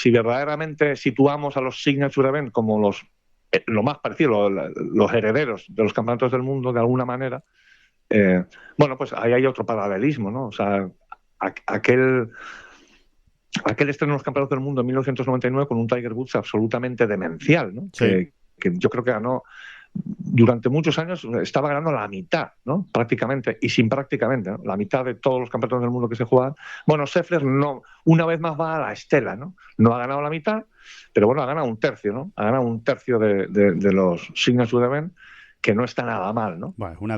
verdaderamente situamos a los Signature Event como lo más parecido, los herederos de los campeonatos del mundo, de alguna manera, bueno, pues ahí hay otro paralelismo, ¿no? O sea, aquel estreno en los campeonatos del mundo en 1999 con un Tiger Woods absolutamente demencial, ¿no? Sí. Que yo creo que ganó durante muchos años, estaba ganando la mitad, ¿no? Prácticamente, y sin prácticamente, ¿no? La mitad de todos los campeonatos del mundo que se juegan. Bueno, Scheffler no, una vez más va a la estela, ¿no? No ha ganado la mitad, pero bueno, ha ganado un tercio, ¿no? Ha ganado un tercio de los Signature Event, que no está nada mal, ¿no? Bueno, es una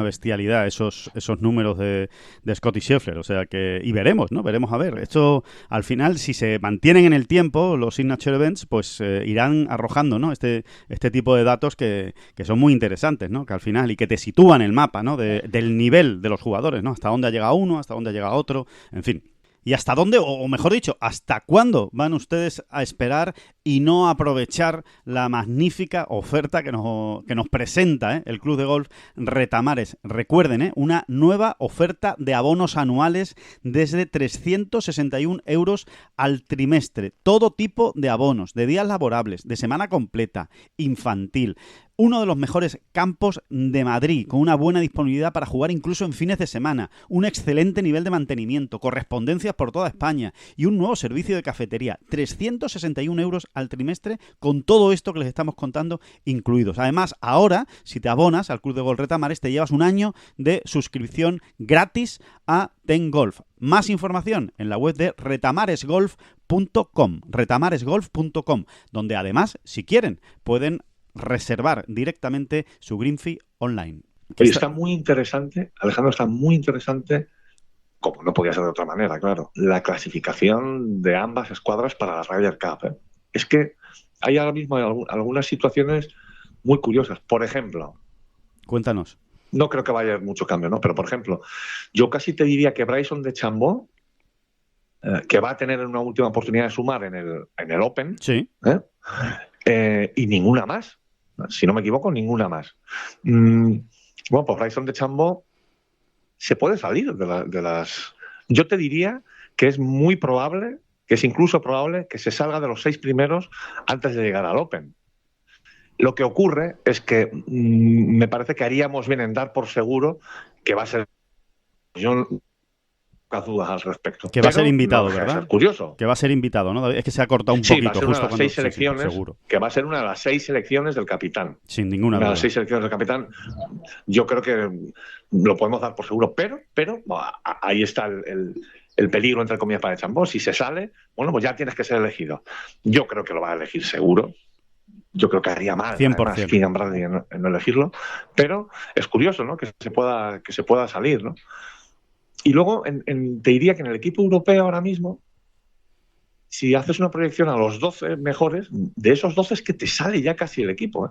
bestialidad esos números de Scottie Scheffler, o sea que, y veremos a ver, esto al final, si se mantienen en el tiempo los Signature Events, pues irán arrojando, ¿no? Este tipo de datos que son muy interesantes, ¿no? Que al final, y que te sitúan el mapa, ¿no? Del nivel de los jugadores, ¿no? Hasta dónde ha llegado uno, hasta dónde ha llegado otro, en fin. ¿Y hasta dónde, o mejor dicho, hasta cuándo van ustedes a esperar y no aprovechar la magnífica oferta que nos presenta el Club de Golf Retamares? Recuerden, una nueva oferta de abonos anuales desde 361 € al trimestre. Todo tipo de abonos, de días laborables, de semana completa, infantil. Uno de los mejores campos de Madrid, con una buena disponibilidad para jugar incluso en fines de semana, un excelente nivel de mantenimiento, correspondencias por toda España y un nuevo servicio de cafetería. 361 € al trimestre con todo esto que les estamos contando incluidos. Además, ahora, si te abonas al Club de Golf Retamares, te llevas un año de suscripción gratis a Ten Golf. Más información en la web de retamaresgolf.com, donde además, si quieren, pueden reservar directamente su green fee online. Oye, está muy interesante, Alejandro, está muy interesante, como no podía ser de otra manera, claro, la clasificación de ambas escuadras para la Ryder Cup. ¿Eh? Es que hay ahora mismo algunas situaciones muy curiosas. Por ejemplo, Cuéntanos. no creo que vaya a haber mucho cambio, ¿no? Pero, por ejemplo, yo casi te diría que Bryson DeChambeau, que va a tener una última oportunidad de sumar en el Open, Sí. Y ninguna más. Si no me equivoco, ninguna más. Bueno, pues Bryson DeChambeau se puede salir de las... Yo te diría que es muy probable, que es incluso probable que se salga de los 6 primeros antes de llegar al Open. Lo que ocurre es que me parece que haríamos bien en dar por seguro que va a ser... Yo pocas dudas al respecto. Que va a ser invitado, no deja de ¿verdad? ser curioso. Que va a ser invitado, ¿no? Es que se ha cortado un Sí, poquito va a ser justo una de las cuando... 6 selecciones, seguro. que va a ser una de las 6 selecciones del capitán. Sin ninguna Una de duda. las 6 selecciones del capitán, yo creo que lo podemos dar por seguro, pero ahí está el peligro, entre comillas, para DeChambeau. Si se sale, bueno, pues ya tienes que ser elegido. Yo creo que lo va a elegir seguro. Yo creo que haría mal, 100%. además, Keegan Bradley en no elegirlo. Pero es curioso, ¿no? Que se pueda salir, ¿no? Y luego te diría que en el equipo europeo ahora mismo, si haces una proyección a los 12 mejores, de esos 12 es que te sale ya casi el equipo. ¿Eh?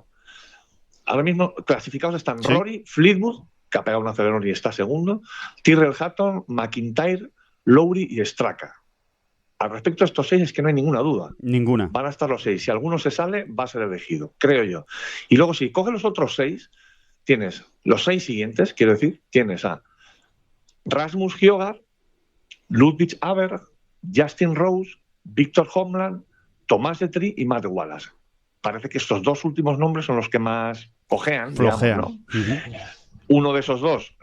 Ahora mismo clasificados están ¿Sí? Rory, Fleetwood, que ha pegado un acelerón y está segundo, Tyrrell Hatton, McIntyre, Lowry y Straka. Al respecto de estos 6 es que no hay ninguna duda. Ninguna. Van a estar los 6. Si alguno se sale, va a ser elegido, creo yo. Y luego, si coges los otros 6, tienes los 6 siguientes, quiero decir, tienes a Rasmus Højgaard, Ludwig Aberg, Justin Rose, Victor Hovland, Tomás de Trie y Matt Wallace. Parece que estos 2 últimos nombres son los que más cojean. Flojean. Digamos, ¿no? Uno de esos 2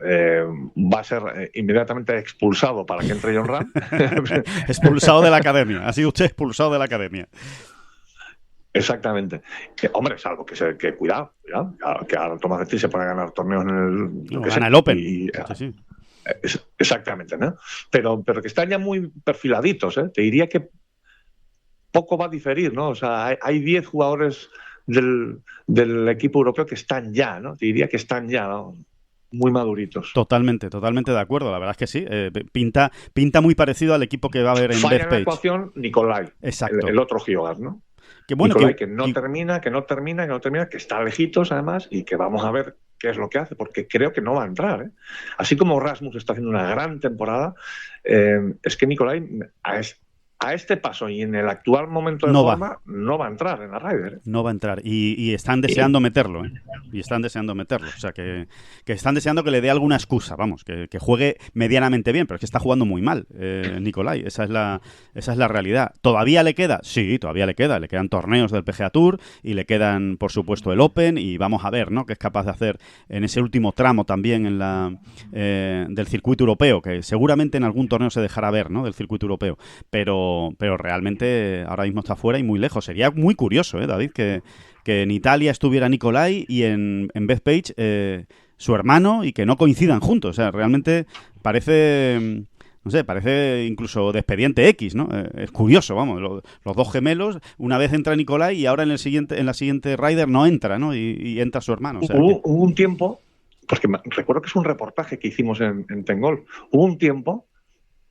va a ser inmediatamente expulsado para que entre Jon Rahm. Expulsado de la academia. Ha sido usted expulsado de la academia. Exactamente. Hombre, salvo que cuidado, que ahora Tomás de Trie se pueda ganar torneos en el... Gana el Open. Sí. Exactamente, ¿no? Pero que están ya muy perfiladitos, ¿eh? Te diría que poco va a diferir, ¿no? O sea, hay 10 jugadores del equipo europeo que están ya, ¿no? Te diría que están ya, ¿no? Muy maduritos. Totalmente de acuerdo. La verdad es que sí. Pinta muy parecido al equipo que va a haber en Falla en la Bethpage. ecuación Nicolai. Exacto. El otro Højgaard, ¿no? Que bueno, Nicolai, que no termina, que está lejitos además y que vamos a ver qué es lo que hace, porque creo que no va a entrar. ¿Eh? Así como Rasmus está haciendo una gran temporada, es que Nicolai a este paso y en el actual momento de forma no va a entrar en la Ryder. ¿Eh? No va a entrar. Y están deseando meterlo. ¿Eh? Y están deseando meterlo. O sea, que están deseando que le dé alguna excusa. Vamos, que juegue medianamente bien. Pero es que está jugando muy mal, Nicolai. Esa es la realidad. ¿Todavía le queda? Sí, todavía le queda. Le quedan torneos del PGA Tour y le quedan, por supuesto, el Open. Y vamos a ver, ¿no?, qué es capaz de hacer en ese último tramo también del circuito europeo. Que seguramente en algún torneo se dejará ver, ¿no?, del circuito europeo. Pero realmente ahora mismo está fuera y muy lejos. Sería muy curioso, David, que en Italia estuviera Nicolai y en Bethpage su hermano y que no coincidan juntos. O sea, realmente parece incluso de expediente X, ¿no? Es curioso, vamos, los 2 gemelos, una vez entra Nicolai y ahora en la siguiente Ryder no entra, ¿no? Y entra su hermano. O sea, hubo un tiempo, porque recuerdo que es un reportaje que hicimos en Tengol, hubo un tiempo,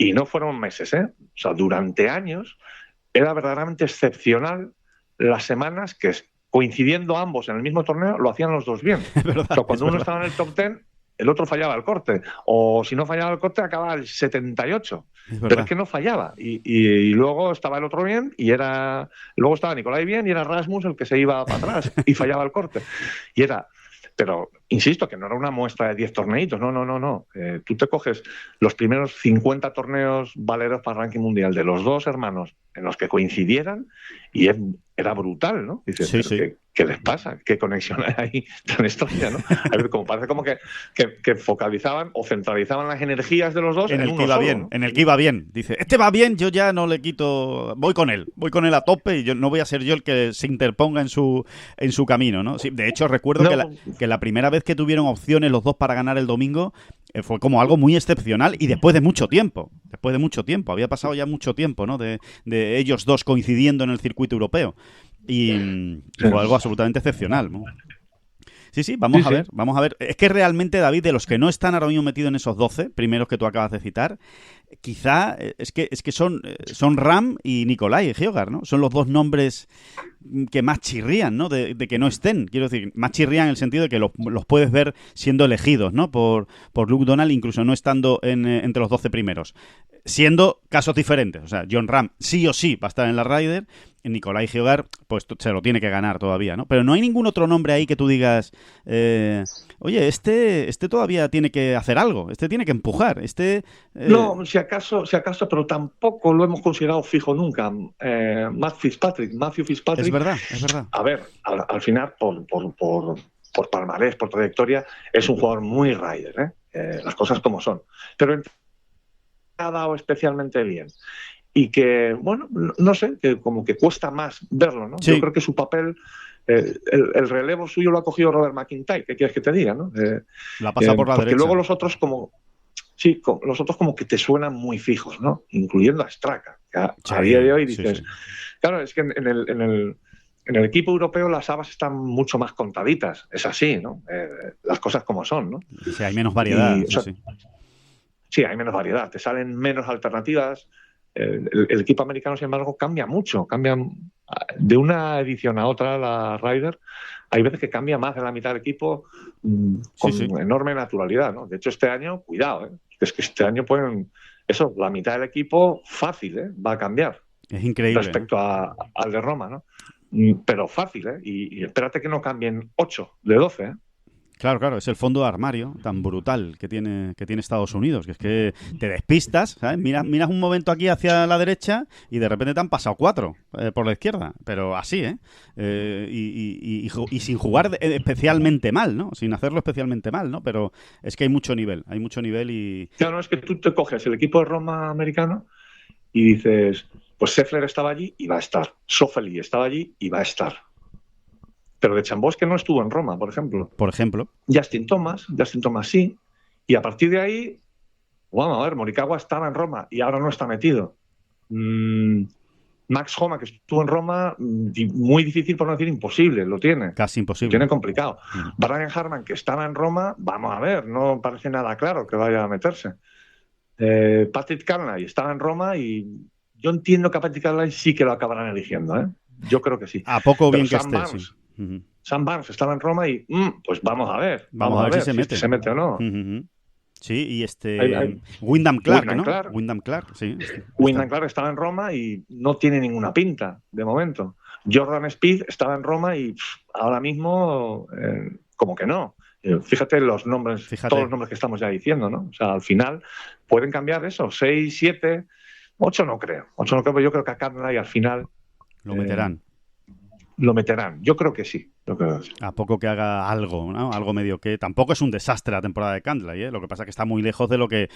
y no fueron meses, o sea, durante años era verdaderamente excepcional las semanas que, coincidiendo ambos en el mismo torneo, lo hacían los 2 bien. Verdad, o sea, cuando uno estaba en el top 10, el otro fallaba el corte, o si no fallaba el corte, acababa el 78. Pero es que no fallaba. Y luego estaba el otro bien, luego estaba Nicolai bien, y era Rasmus el que se iba para atrás y fallaba el corte. Pero, insisto, que no era una muestra de 10 torneitos, no. Tú te coges los primeros 50 torneos valeros para ranking mundial de los 2 hermanos en los que coincidieran y era brutal, ¿no? Dices, sí. ¿Qué les pasa? ¿Qué conexión hay ahí tan extraña, no? Parece como que focalizaban o centralizaban las energías de los 2 en el uno que iba solo, bien, ¿no? en el que iba bien. Dice, este va bien, yo ya no le quito, voy con él a tope y yo no voy a ser yo el que se interponga en su camino, ¿no? Sí, de hecho, recuerdo que la primera vez que tuvieron opciones los 2 para ganar el domingo fue como algo muy excepcional y después de mucho tiempo. Había pasado ya mucho tiempo, ¿no? De ellos 2 coincidiendo en el circuito europeo. Y fue algo absolutamente excepcional, ¿no? Sí, vamos a ver, vamos a ver. Es que realmente, David, de los que no están ahora mismo metidos en esos 12 primeros que tú acabas de citar, quizá es que son Ram y Nikolai Georgar, ¿no? Son los dos nombres que más chirrían, ¿no? De que no estén. Quiero decir, más chirrían en el sentido de que los puedes ver siendo elegidos, ¿no? Por Luke Donald, incluso no estando entre los 12 primeros. Siendo casos diferentes. O sea, John Ram sí o sí va a estar en la Ryder. Nikolai Georgar, pues se lo tiene que ganar todavía, ¿no? Pero no hay ningún otro nombre ahí que tú digas, oye, este todavía tiene que hacer algo, este tiene que empujar, No, si acaso, pero tampoco lo hemos considerado fijo nunca. Matthew Fitzpatrick. Es verdad. A ver, al final, por palmarés, por trayectoria, es un jugador muy Ryder, las cosas como son. Pero ha dado especialmente bien. Y que, bueno, no sé, que como que cuesta más verlo, ¿no? Sí. Yo creo que su papel, el relevo suyo lo ha cogido Robert McIntyre, ¿qué quieres que te diga, no? La pasa por la porque derecha. Luego los otros como que te suenan muy fijos, ¿no? Incluyendo a Straka, que a día de hoy dices... Sí. Claro, es que en el equipo europeo las habas están mucho más contaditas, es así, ¿no? Las cosas como son, ¿no? Sí, hay menos variedad. Sí, hay menos variedad, te salen menos alternativas. El equipo americano, sin embargo, cambia mucho. Cambia de una edición a otra la Ryder. Hay veces que cambia más de la mitad del equipo con enorme naturalidad, ¿no? De hecho, este año, cuidado, es que este año pueden... Eso, la mitad del equipo fácil, va a cambiar. Es increíble. Respecto al de Roma, ¿no? Pero fácil, y espérate que no cambien 8 de 12, ¿eh? Claro, es el fondo de armario tan brutal que tiene Estados Unidos, que es que te despistas, ¿sabes? Miras un momento aquí hacia la derecha y de repente te han pasado 4 por la izquierda, pero así, y sin jugar especialmente mal, ¿no? Sin hacerlo especialmente mal, ¿no? Pero es que hay mucho nivel y... Claro, es que tú te coges el equipo de Roma americano y dices, pues Scheffler estaba allí y va a estar, Schauffele estaba allí y va a estar. Pero de Chambos que no estuvo en Roma, por ejemplo. Justin Thomas sí. Y a partir de ahí, vamos a ver, Morikawa estaba en Roma y ahora no está metido. Max Homa, que estuvo en Roma, muy difícil por no decir imposible, lo tiene. Casi imposible. Lo tiene complicado. Brian Harman, que estaba en Roma, vamos a ver, no parece nada claro que vaya a meterse. Patrick Cantlay estaba en Roma y yo entiendo que a Patrick Cantlay sí que lo acabarán eligiendo, ¿eh? Yo creo que sí. A poco pero bien que Sam esté, Barnes, sí. Uh-huh. Sam Barnes estaba en Roma y pues vamos a ver. Vamos a ver si se mete o no. Uh-huh. Sí, y Wyndham Clark, ¿no? Wyndham Clark, sí. Wyndham Clark estaba en Roma y no tiene ninguna pinta, de momento. Jordan Spieth estaba en Roma y ahora mismo como que no. Fíjate los nombres, todos los nombres que estamos ya diciendo, ¿no? O sea, al final pueden cambiar eso, 6, 7, 8 no creo, pero yo creo que a Cantlay al final... Lo meterán. Lo meterán, yo creo que sí. A poco que haga algo, ¿no? Algo medio que... Tampoco es un desastre la temporada de Cantlay, ¿eh? Lo que pasa es que está muy lejos de lo que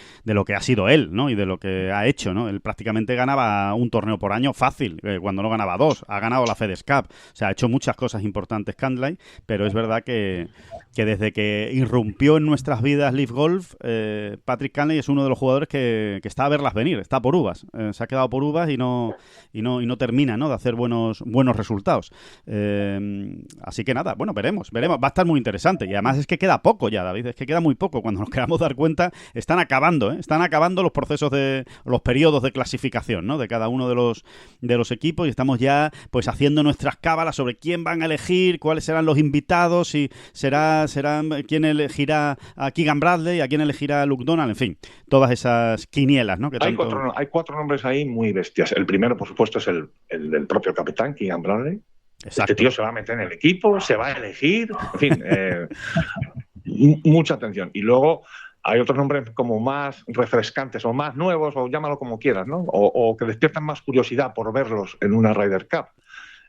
ha sido él, ¿no? Y de lo que ha hecho, ¿no? Él prácticamente ganaba un torneo por año fácil, cuando no ganaba 2. Ha ganado la FedEx Cup. O sea, ha hecho muchas cosas importantes Cantlay, pero es verdad que desde que irrumpió en nuestras vidas Leaf Golf, Patrick Cantlay es uno de los jugadores que está a verlas venir, está por uvas. Se ha quedado por uvas y no termina, ¿no? De hacer buenos resultados. Así que nada, bueno, veremos. Va a estar muy interesante. Y además es que queda poco ya, David. Es que queda muy poco. Cuando nos queramos dar cuenta, están acabando los procesos los periodos de clasificación, ¿no? De cada uno de los equipos. Y estamos ya, pues, haciendo nuestras cábalas sobre quién van a elegir, cuáles serán los invitados, y serán quién elegirá a Keegan Bradley, a quién elegirá a Luke Donald, en fin. Todas esas quinielas, ¿no? Hay 4 nombres ahí muy bestias. El primero, por supuesto, es el del propio capitán, Keegan Bradley. Exacto. Este tío se va a meter en el equipo, se va a elegir, en fin, mucha atención. Y luego hay otros nombres como más refrescantes o más nuevos, o llámalo como quieras, ¿no? O que despiertan más curiosidad por verlos en una Ryder Cup,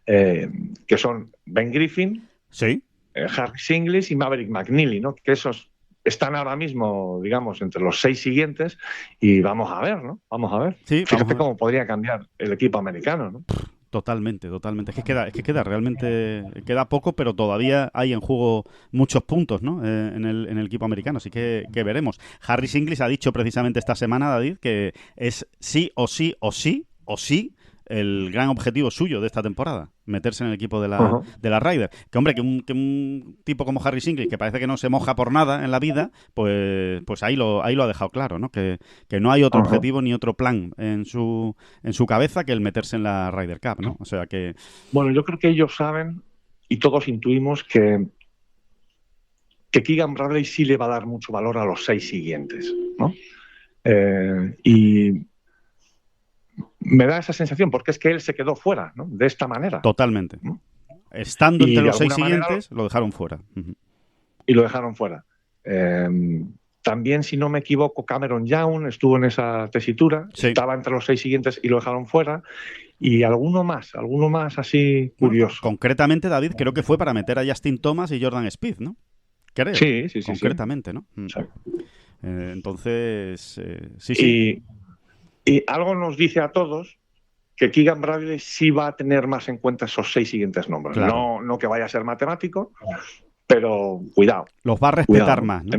que son Ben Griffin, sí, Harris English y Maverick McNeely, ¿no? Que esos están ahora mismo, digamos, entre los 6 siguientes y vamos a ver, ¿no? Vamos a ver. Sí, fíjate cómo podría cambiar el equipo americano, ¿no? Totalmente. Es que queda realmente poco, pero todavía hay en juego muchos puntos, ¿no? En el equipo americano, así que veremos. Harris English ha dicho precisamente esta semana, David, que es sí o sí el gran objetivo suyo de esta temporada, meterse en el equipo de la Ryder. Que hombre, que un tipo como Harris English, que parece que no se moja por nada en la vida, pues ahí lo ha dejado claro, ¿no? Que no hay otro objetivo ni otro plan en su cabeza que el meterse en la Ryder Cup, ¿no? O sea que... Bueno, yo creo que ellos saben y todos intuimos que Keegan Bradley sí le va a dar mucho valor a los 6 siguientes, ¿no? Y me da esa sensación porque es que él se quedó fuera, ¿no? De esta manera. Totalmente. ¿No? Estando Y entre de los 6 alguna manera siguientes, lo dejaron fuera. Y lo dejaron fuera. También, si no me equivoco, Cameron Young estuvo en esa tesitura, Sí. estaba entre los 6 siguientes y lo dejaron fuera. Y alguno más así curioso. Concretamente, David, creo que fue para meter a Justin Thomas y Jordan Spieth, ¿no? Creo. Sí. Concretamente, ¿no? Exacto. Entonces, sí. Y algo nos dice a todos que Keegan Bradley sí va a tener más en cuenta esos 6 siguientes nombres. Claro. No que vaya a ser matemático, pero cuidado. Los va a respetar Cuidado, más, ¿no?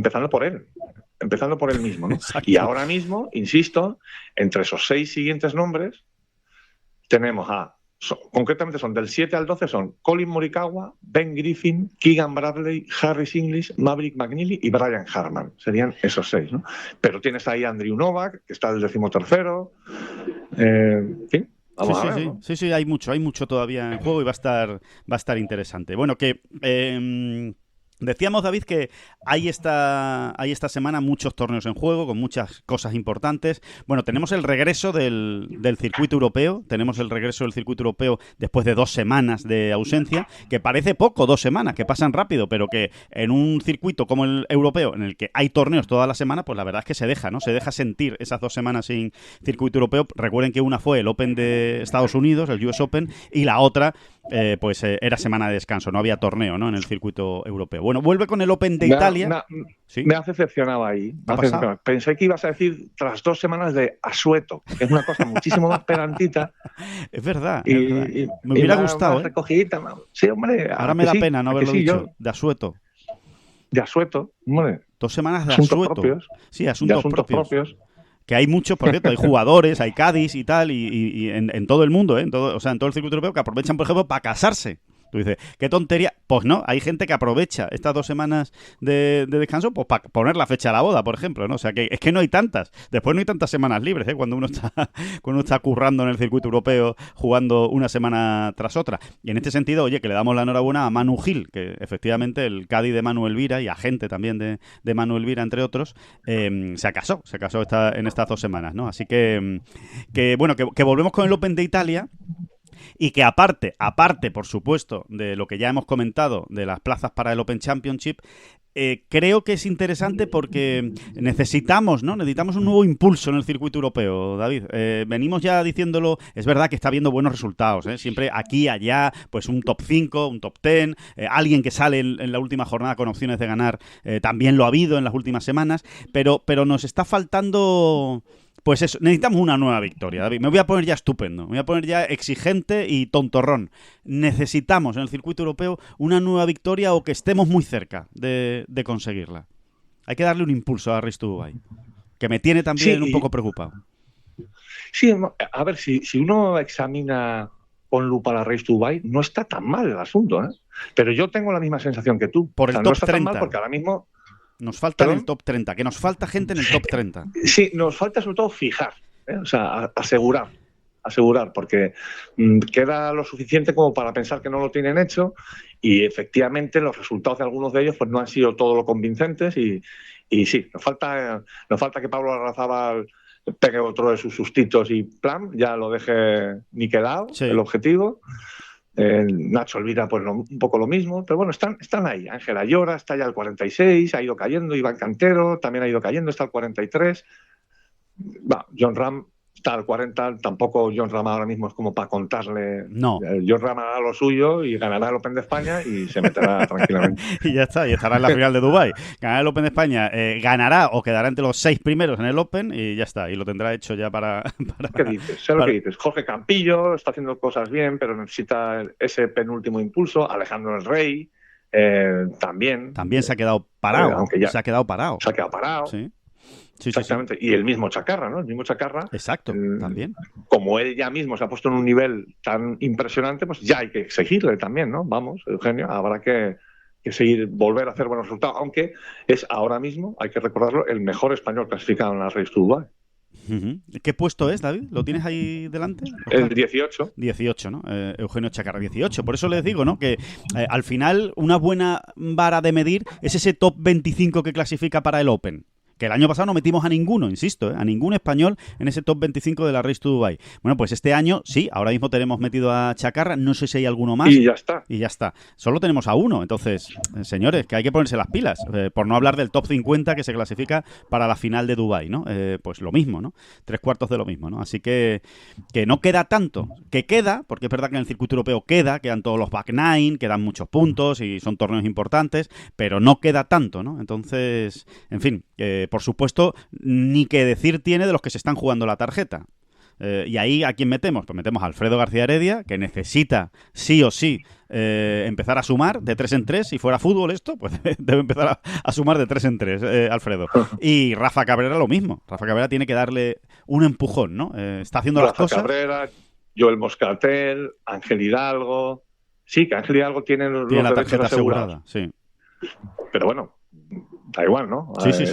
Empezando por él mismo, ¿no? Exacto. Y ahora mismo, insisto, entre esos 6 siguientes nombres tenemos concretamente son del 7 al 12 son Colin Morikawa, Ben Griffin, Keegan Bradley, Harris English, Maverick McNealy y Brian Harman. Serían esos 6, ¿no? Pero tienes ahí a Andrew Novak, que está del 13º. ¿Sí? Vamos a ver, ¿no? Sí, hay mucho todavía en juego y va a estar interesante. Bueno, que decíamos, David, que hay esta semana muchos torneos en juego, con muchas cosas importantes. Bueno, tenemos el regreso del circuito europeo, después de 2 semanas de ausencia, que parece poco, 2 semanas, que pasan rápido, pero que en un circuito como el europeo, en el que hay torneos toda la semana, pues la verdad es que se deja, ¿no? Se deja sentir esas 2 semanas sin circuito europeo. Recuerden que una fue el Open de Estados Unidos, el US Open, y la otra era semana de descanso, no había torneo, ¿no? En el circuito europeo. Bueno, vuelve con el Open de Italia. ¿Sí? Me has decepcionado ahí. Pensé que ibas a decir tras 2 semanas de asueto, que es una cosa muchísimo más pedantita. Es verdad. Me hubiera gustado. Recogidita. Sí, hombre. Ahora me da pena no haberlo dicho. De asueto. De asueto, hombre. 2 semanas de asuntos asueto. Propios. Sí, asuntos propios. Que hay muchos, por cierto, hay jugadores, hay caddies y tal, y en todo el mundo, en todo el circuito europeo, que aprovechan, por ejemplo, para casarse. Tú dices, qué tontería. Pues no, hay gente que aprovecha estas 2 semanas de descanso pues para poner la fecha de la boda, por ejemplo, ¿no? O sea, que es que no hay tantas. Después no hay tantas semanas libres, cuando uno está currando en el circuito europeo, jugando una semana tras otra. Y en este sentido, oye, que le damos la enhorabuena a Manu Gil, que efectivamente el caddy de Manu Elvira y agente también de Manu Elvira, entre otros, se casó en estas 2 semanas, ¿no? Así que volvemos con el Open de Italia. Y que aparte, por supuesto, de lo que ya hemos comentado de las plazas para el Open Championship, creo que es interesante porque necesitamos un nuevo impulso en el circuito europeo, David. Venimos ya diciéndolo, es verdad que está habiendo buenos resultados, siempre aquí, allá, pues un top 5, un top 10, alguien que sale en la última jornada con opciones de ganar, también lo ha habido en las últimas semanas, pero nos está faltando... Pues eso, necesitamos una nueva victoria, David. Me voy a poner ya estupendo, me voy a poner ya exigente y tontorrón. Necesitamos en el circuito europeo una nueva victoria o que estemos muy cerca de conseguirla. Hay que darle un impulso a Race to Dubai, que me tiene también un poco preocupado. Sí, a ver, si uno examina con lupa la Race to Dubai, no está tan mal el asunto, ¿eh? Pero yo tengo la misma sensación que tú. Por el top no está 30. Tan mal porque ahora mismo... Nos falta en el top 30, que nos falta gente en el top 30. Sí, nos falta sobre todo fijar, o sea, asegurar, porque queda lo suficiente como para pensar que no lo tienen hecho y efectivamente los resultados de algunos de ellos pues no han sido todo lo convincentes y sí, nos falta que Pablo Larrazábal pegue otro de sus sustitos y plan, ya lo deje niquelado, sí. El objetivo. Nacho Elvira, pues un poco lo mismo, pero bueno, están ahí. Ángela Llora está ya al 46, ha ido cayendo. Iván Cantero también ha ido cayendo, está al 43. John Ram está al 40, tampoco John Ram ahora mismo es como para contarle. No. John Ram hará lo suyo y ganará el Open de España y se meterá tranquilamente. Y ya está, y estará en la final de Dubái. Ganará el Open de España, ganará o quedará entre los 6 primeros en el Open y ya está, y lo tendrá hecho ya para... ¿Qué dices? Sé lo que dices. Jorge Campillo está haciendo cosas bien, pero necesita ese penúltimo impulso. Alejandro El Rey también. También se ha quedado parado. Aunque ya se ha quedado parado. Sí. Sí, Exactamente. Y el mismo Chacarra, ¿no? El mismo Chacarra. Exacto, también. Como él ya mismo se ha puesto en un nivel tan impresionante, pues ya hay que exigirle también, ¿no? Vamos, Eugenio, habrá que seguir, volver a hacer buenos resultados, aunque es ahora mismo, hay que recordarlo, el mejor español clasificado en la Race to Dubai. ¿Qué puesto es, David? ¿Lo tienes ahí delante? El 18. 18, ¿no? Eugenio Chacarra, 18. Por eso les digo, ¿no? Que al final una buena vara de medir es ese top 25 que clasifica para el Open. Que el año pasado no metimos a ninguno, insisto, a ningún español en ese top 25 de la Race to Dubai. Bueno, pues este año, sí, ahora mismo tenemos metido a Chacarra, no sé si hay alguno más. Y ya está. Y ya está. Solo tenemos a uno. Entonces, señores, que hay que ponerse las pilas. Por no hablar del top 50 que se clasifica para la final de Dubái, ¿no? Pues lo mismo, ¿no? 3/4 de lo mismo, ¿no? Así que no queda tanto. Que queda, porque es verdad que en el circuito europeo quedan todos los back nine, quedan muchos puntos y son torneos importantes, pero no queda tanto, ¿no? Entonces, en fin, por supuesto, ni que decir tiene de los que se están jugando la tarjeta. Y ahí, ¿a quién metemos? Pues metemos a Alfredo García Heredia, que necesita sí o sí empezar a sumar de 3 en 3. Si fuera fútbol esto, pues debe empezar a sumar de 3 en 3, Alfredo. Y Rafa Cabrera lo mismo. Rafa Cabrera tiene que darle un empujón, ¿no? Está haciendo Rafa las cosas. Cabrera, Joel Moscatel, Ángel Hidalgo. Sí, que Ángel Hidalgo tiene la tarjeta asegurada, sí. Pero bueno, da igual, ¿no? Sí.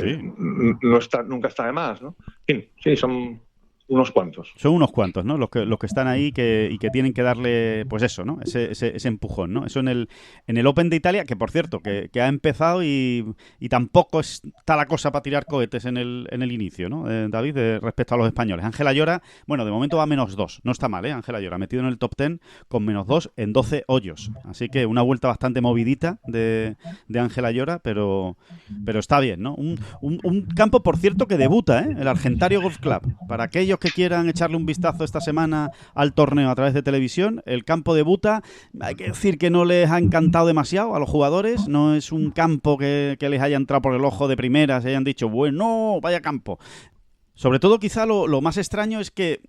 Nunca está de más, ¿no? En fin, sí, son unos cuantos. Son unos cuantos, ¿no? Los que están ahí y que tienen que darle, pues eso, ¿no? Ese empujón, ¿no? Eso en el Open de Italia, que por cierto, que ha empezado y tampoco está la cosa para tirar cohetes en el inicio, ¿no? David, respecto a los españoles. Ángel Ayora, bueno, de momento va -2. No está mal, ¿eh? Ángel Ayora, metido en el top 10 con -2 en 12 hoyos. Así que una vuelta bastante movidita de Ángel Ayora, pero está bien, ¿no? Un campo, por cierto, que debuta, ¿eh? El Argentario Golf Club. Para aquellos que quieran echarle un vistazo esta semana al torneo a través de televisión, el campo debuta. Hay que decir que no les ha encantado demasiado a los jugadores, no es un campo que les haya entrado por el ojo de primeras y hayan dicho, bueno, vaya campo. Sobre todo, quizá lo más extraño es que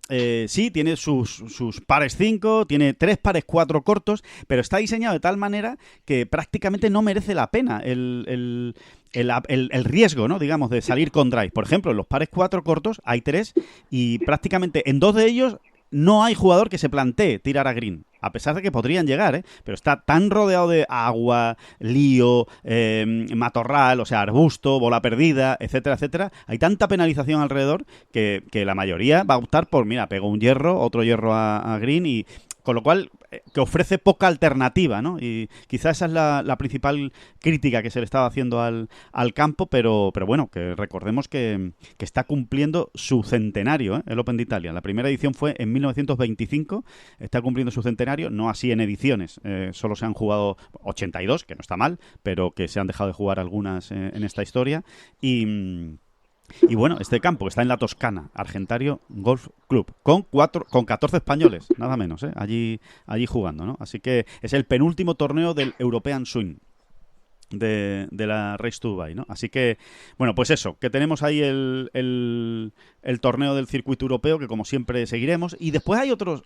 sí, tiene sus pares 5, tiene 3 pares 4 cortos, pero está diseñado de tal manera que prácticamente no merece la pena el riesgo, ¿no? Digamos, de salir con drive. Por ejemplo, en los pares 4 cortos hay 3 y prácticamente en 2 de ellos no hay jugador que se plantee tirar a green, a pesar de que podrían llegar, ¿eh? Pero está tan rodeado de agua, lío, matorral, o sea, arbusto, bola perdida, etcétera, etcétera. Hay tanta penalización alrededor que la mayoría va a optar por, mira, pego un hierro, otro hierro a green y... Con lo cual, que ofrece poca alternativa, ¿no? Y quizás esa es la principal crítica que se le estaba haciendo al campo, pero bueno, que recordemos que está cumpliendo su centenario, ¿eh? El Open de Italia. La primera edición fue en 1925, está cumpliendo su centenario, no así en ediciones. Solo se han jugado 82, que no está mal, pero que se han dejado de jugar algunas en esta historia. Y bueno, este campo que está en la Toscana, Argentario Golf Club, con 14 españoles, nada menos, allí jugando, ¿no? Así que es el penúltimo torneo del European Swing de la Race to Dubai, ¿no? Así que, bueno, pues eso, que tenemos ahí el torneo del circuito europeo, que como siempre seguiremos, y después hay otros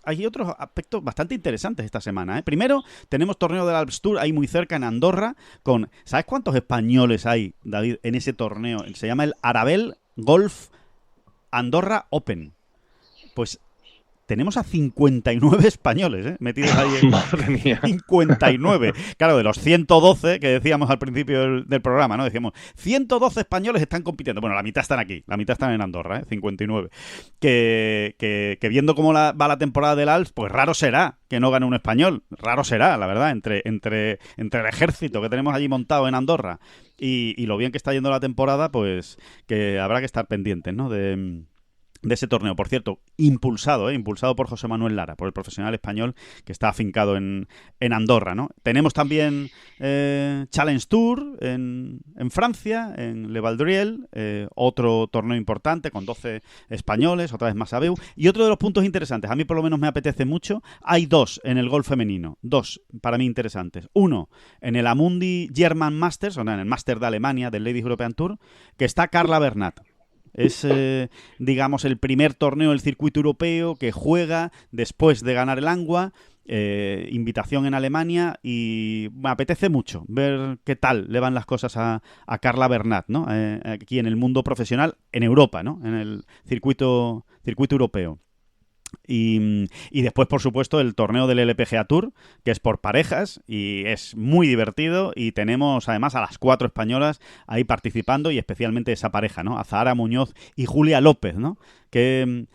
aspectos bastante interesantes esta semana, ¿eh? Primero, tenemos torneo del Alps Tour ahí muy cerca en Andorra, ¿sabes cuántos españoles hay, David, en ese torneo? Se llama el Arabel Golf Andorra Open. Pues tenemos a 59 españoles, metidos ahí. Madre mía. 59. Claro, de los 112 que decíamos al principio del programa, ¿no? Decíamos, 112 españoles están compitiendo. Bueno, la mitad están aquí, la mitad están en Andorra, 59. Que viendo cómo va la temporada del Alps, pues raro será que no gane un español. Raro será, la verdad, entre el ejército que tenemos allí montado en Andorra y lo bien que está yendo la temporada, pues que habrá que estar pendientes, ¿no? De ese torneo, por cierto, impulsado por José Manuel Lara, por el profesional español que está afincado en Andorra, ¿no? Tenemos también Challenge Tour en Francia, en Le Vaudreuil, otro torneo importante con 12 españoles, otra vez más Masabeu, y otro de los puntos interesantes, a mí por lo menos me apetece mucho, hay 2 en el golf femenino, 2 para mí interesantes. Uno, en el Amundi German Masters, o en el Master de Alemania del Ladies European Tour, que está Carla Bernat. Es, digamos, el primer torneo del circuito europeo que juega después de ganar el ANGUA invitación en Alemania y me apetece mucho ver qué tal le van las cosas a Carla Bernat, ¿no? Aquí en el mundo profesional, en Europa, ¿no? En el circuito europeo. Y después, por supuesto, el torneo del LPGA Tour, que es por parejas y es muy divertido, y tenemos además a las 4 españolas ahí participando, y especialmente esa pareja, ¿no? Azahara Muñoz y Julia López, ¿no? Qué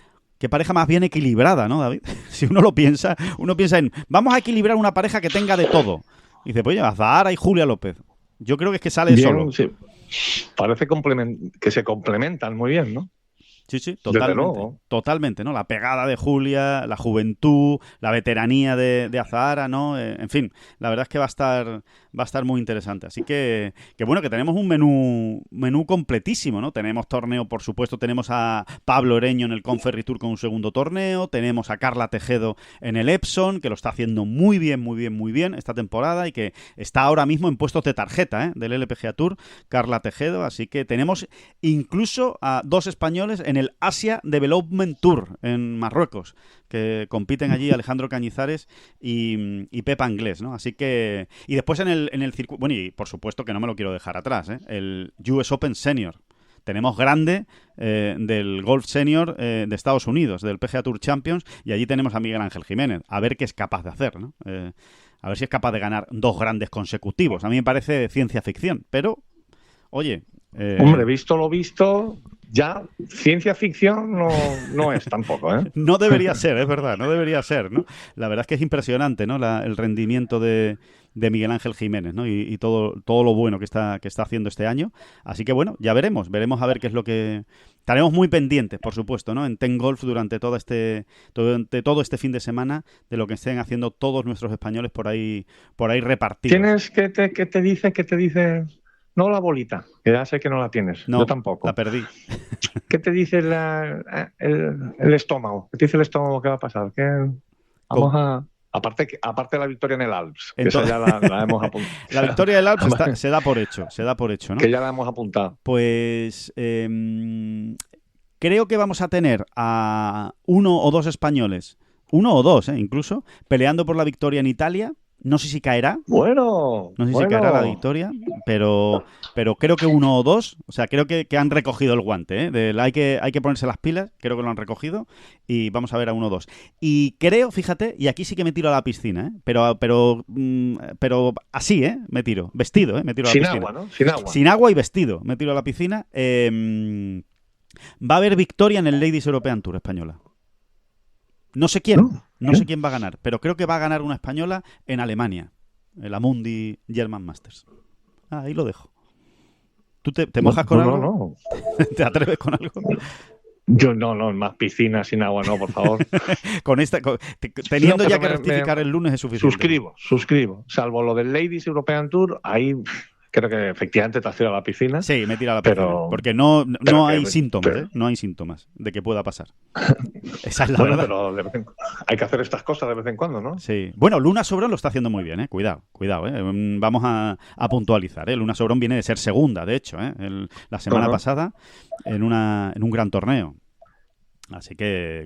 pareja más bien equilibrada, ¿no, David? Si uno piensa en, vamos a equilibrar una pareja que tenga de todo. Y dice, pues Azahara y Julia López. Yo creo que es que sale bien, solo. Sí. Parece que se complementan muy bien, ¿no? Sí, totalmente, ¿no? La pegada de Julia, la juventud, la veteranía de Azahara, ¿no? En fin, la verdad es que va a estar muy interesante. Así que bueno, que tenemos un menú completísimo, ¿no? Tenemos torneo, por supuesto, tenemos a Pablo Ereño en el Conferry Tour con un segundo torneo, tenemos a Carla Tejedo en el Epson, que lo está haciendo muy bien esta temporada, y que está ahora mismo en puestos de tarjeta, del LPGA Tour, Carla Tejedo. Así que tenemos incluso a 2 españoles en el Asia Development Tour en Marruecos, que compiten allí Alejandro Cañizares y Pepa Anglés, ¿no? Así que... Y después en el circuito... Bueno, y por supuesto que no me lo quiero dejar atrás, el US Open Senior. Tenemos grande del golf senior de Estados Unidos, del PGA Tour Champions, y allí tenemos a Miguel Ángel Jiménez. A ver qué es capaz de hacer, ¿no? A ver si es capaz de ganar 2 grandes consecutivos. A mí me parece ciencia ficción, pero... Oye... Hombre, visto lo visto, ya ciencia ficción no es tampoco, ¿eh? No debería ser, es verdad, no debería ser, ¿no? La verdad es que es impresionante, ¿no? El rendimiento de Miguel Ángel Jiménez, ¿no? Y todo lo bueno que está haciendo este año. Así que bueno, ya veremos a ver qué es lo que... Estaremos muy pendientes, por supuesto, ¿no? En Ten Golf durante todo este fin de semana, de lo que estén haciendo todos nuestros españoles por ahí repartidos. ¿Tienes que te dice? No la bolita, que ya sé que no la tienes. No, yo tampoco. La perdí. ¿Qué te dice el estómago? ¿Qué te dice el estómago que va a pasar? Aparte de la victoria en el Alps, que esa ya la hemos apuntado. La victoria del Alps se da por hecho, ¿no? Que ya la hemos apuntado. Pues creo que vamos a tener a 1 o 2 españoles, 1 o 2 incluso, peleando por la victoria en Italia. No sé si caerá. Si caerá la victoria, pero creo que 1 o 2, o sea, creo que han recogido el guante, hay que ponerse las pilas, creo que lo han recogido, y vamos a ver a 1 o 2. Y creo, fíjate, y aquí sí que me tiro a la piscina, pero así, me tiro, vestido, me tiro a la piscina. Sin agua, ¿no? Sin agua y vestido, me tiro a la piscina. Va a haber victoria en el Ladies European Tour española. No sé quién, no sé quién va a ganar, pero creo que va a ganar una española en Alemania, el Amundi German Masters. Ahí lo dejo. ¿Tú te mojas con algo? No. ¿Te atreves con algo? Yo no, más piscina sin agua, no, por favor. Teniendo ya que rectificar el lunes es suficiente. Suscribo. Salvo lo del Ladies European Tour, ahí... Creo que efectivamente te has tirado a la piscina. Sí, me he tirado a la piscina. Porque no hay síntomas, No hay síntomas de que pueda pasar. Esa es la verdad. Pero hay que hacer estas cosas de vez en cuando, ¿no? Sí. Bueno, Luna Sobrón lo está haciendo muy bien, Cuidado, Vamos a puntualizar, Luna Sobrón viene de ser segunda, de hecho, la semana pasada en un gran torneo. Así que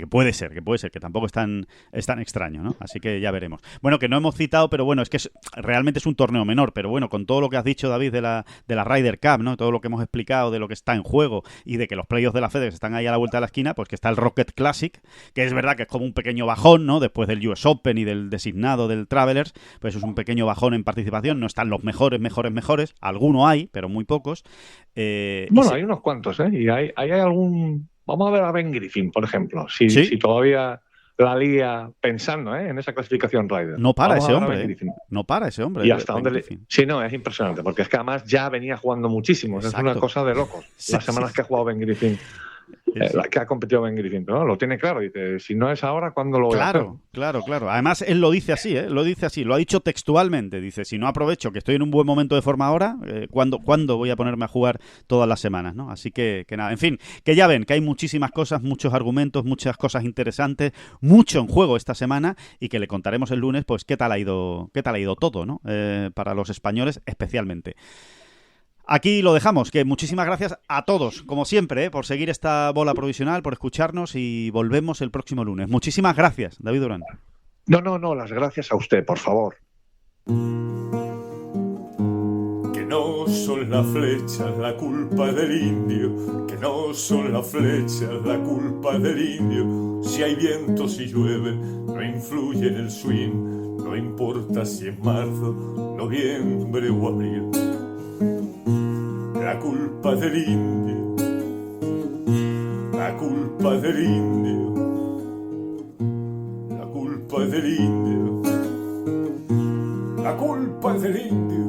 puede ser, que tampoco es tan extraño, ¿no? Así que ya veremos. Bueno, que no hemos citado, pero bueno, es que realmente es un torneo menor, pero bueno, con todo lo que has dicho, David, de la Ryder Cup, ¿no? Todo lo que hemos explicado de lo que está en juego y de que los playoffs de la FedEx están ahí a la vuelta de la esquina, pues que está el Rocket Classic, que es verdad que es como un pequeño bajón, ¿no? Después del US Open y del designado del Travelers, pues es un pequeño bajón en participación. No están los mejores. Alguno hay, pero muy pocos. Hay unos cuantos, Y hay algún... Vamos a ver a Ben Griffin, por ejemplo, si todavía la lía pensando en esa clasificación Ryder. No para ese hombre. Y hasta dónde Sí, no, es impresionante, porque es que además ya venía jugando muchísimo. Exacto. Es una cosa de locos. Las semanas que ha jugado Ben Griffin. Que ha competido Ben Griffin, pero no, lo tiene claro, dice, si no es ahora, ¿cuándo lo voy a hacer? Claro. Además, él lo dice así, lo ha dicho textualmente, dice, si no aprovecho que estoy en un buen momento de forma ahora, ¿cuándo voy a ponerme a jugar todas las semanas, ¿no? Así que nada, en fin, que ya ven que hay muchísimas cosas, muchos argumentos, muchas cosas interesantes, mucho en juego esta semana, y que le contaremos el lunes, pues, qué tal ha ido todo, ¿no? Para los españoles especialmente. Aquí lo dejamos, que muchísimas gracias a todos, como siempre, por seguir esta bola provisional, por escucharnos, y volvemos el próximo lunes. Muchísimas gracias, David Durán. No, las gracias a usted, por favor. Que no son las flechas la culpa del indio, que no son las flechas la culpa del indio. Si hay viento, si llueve, no influye en el swing, no importa si es marzo, noviembre o abril. La culpa del indio, la culpa del indio, la culpa del indio, la culpa del indio.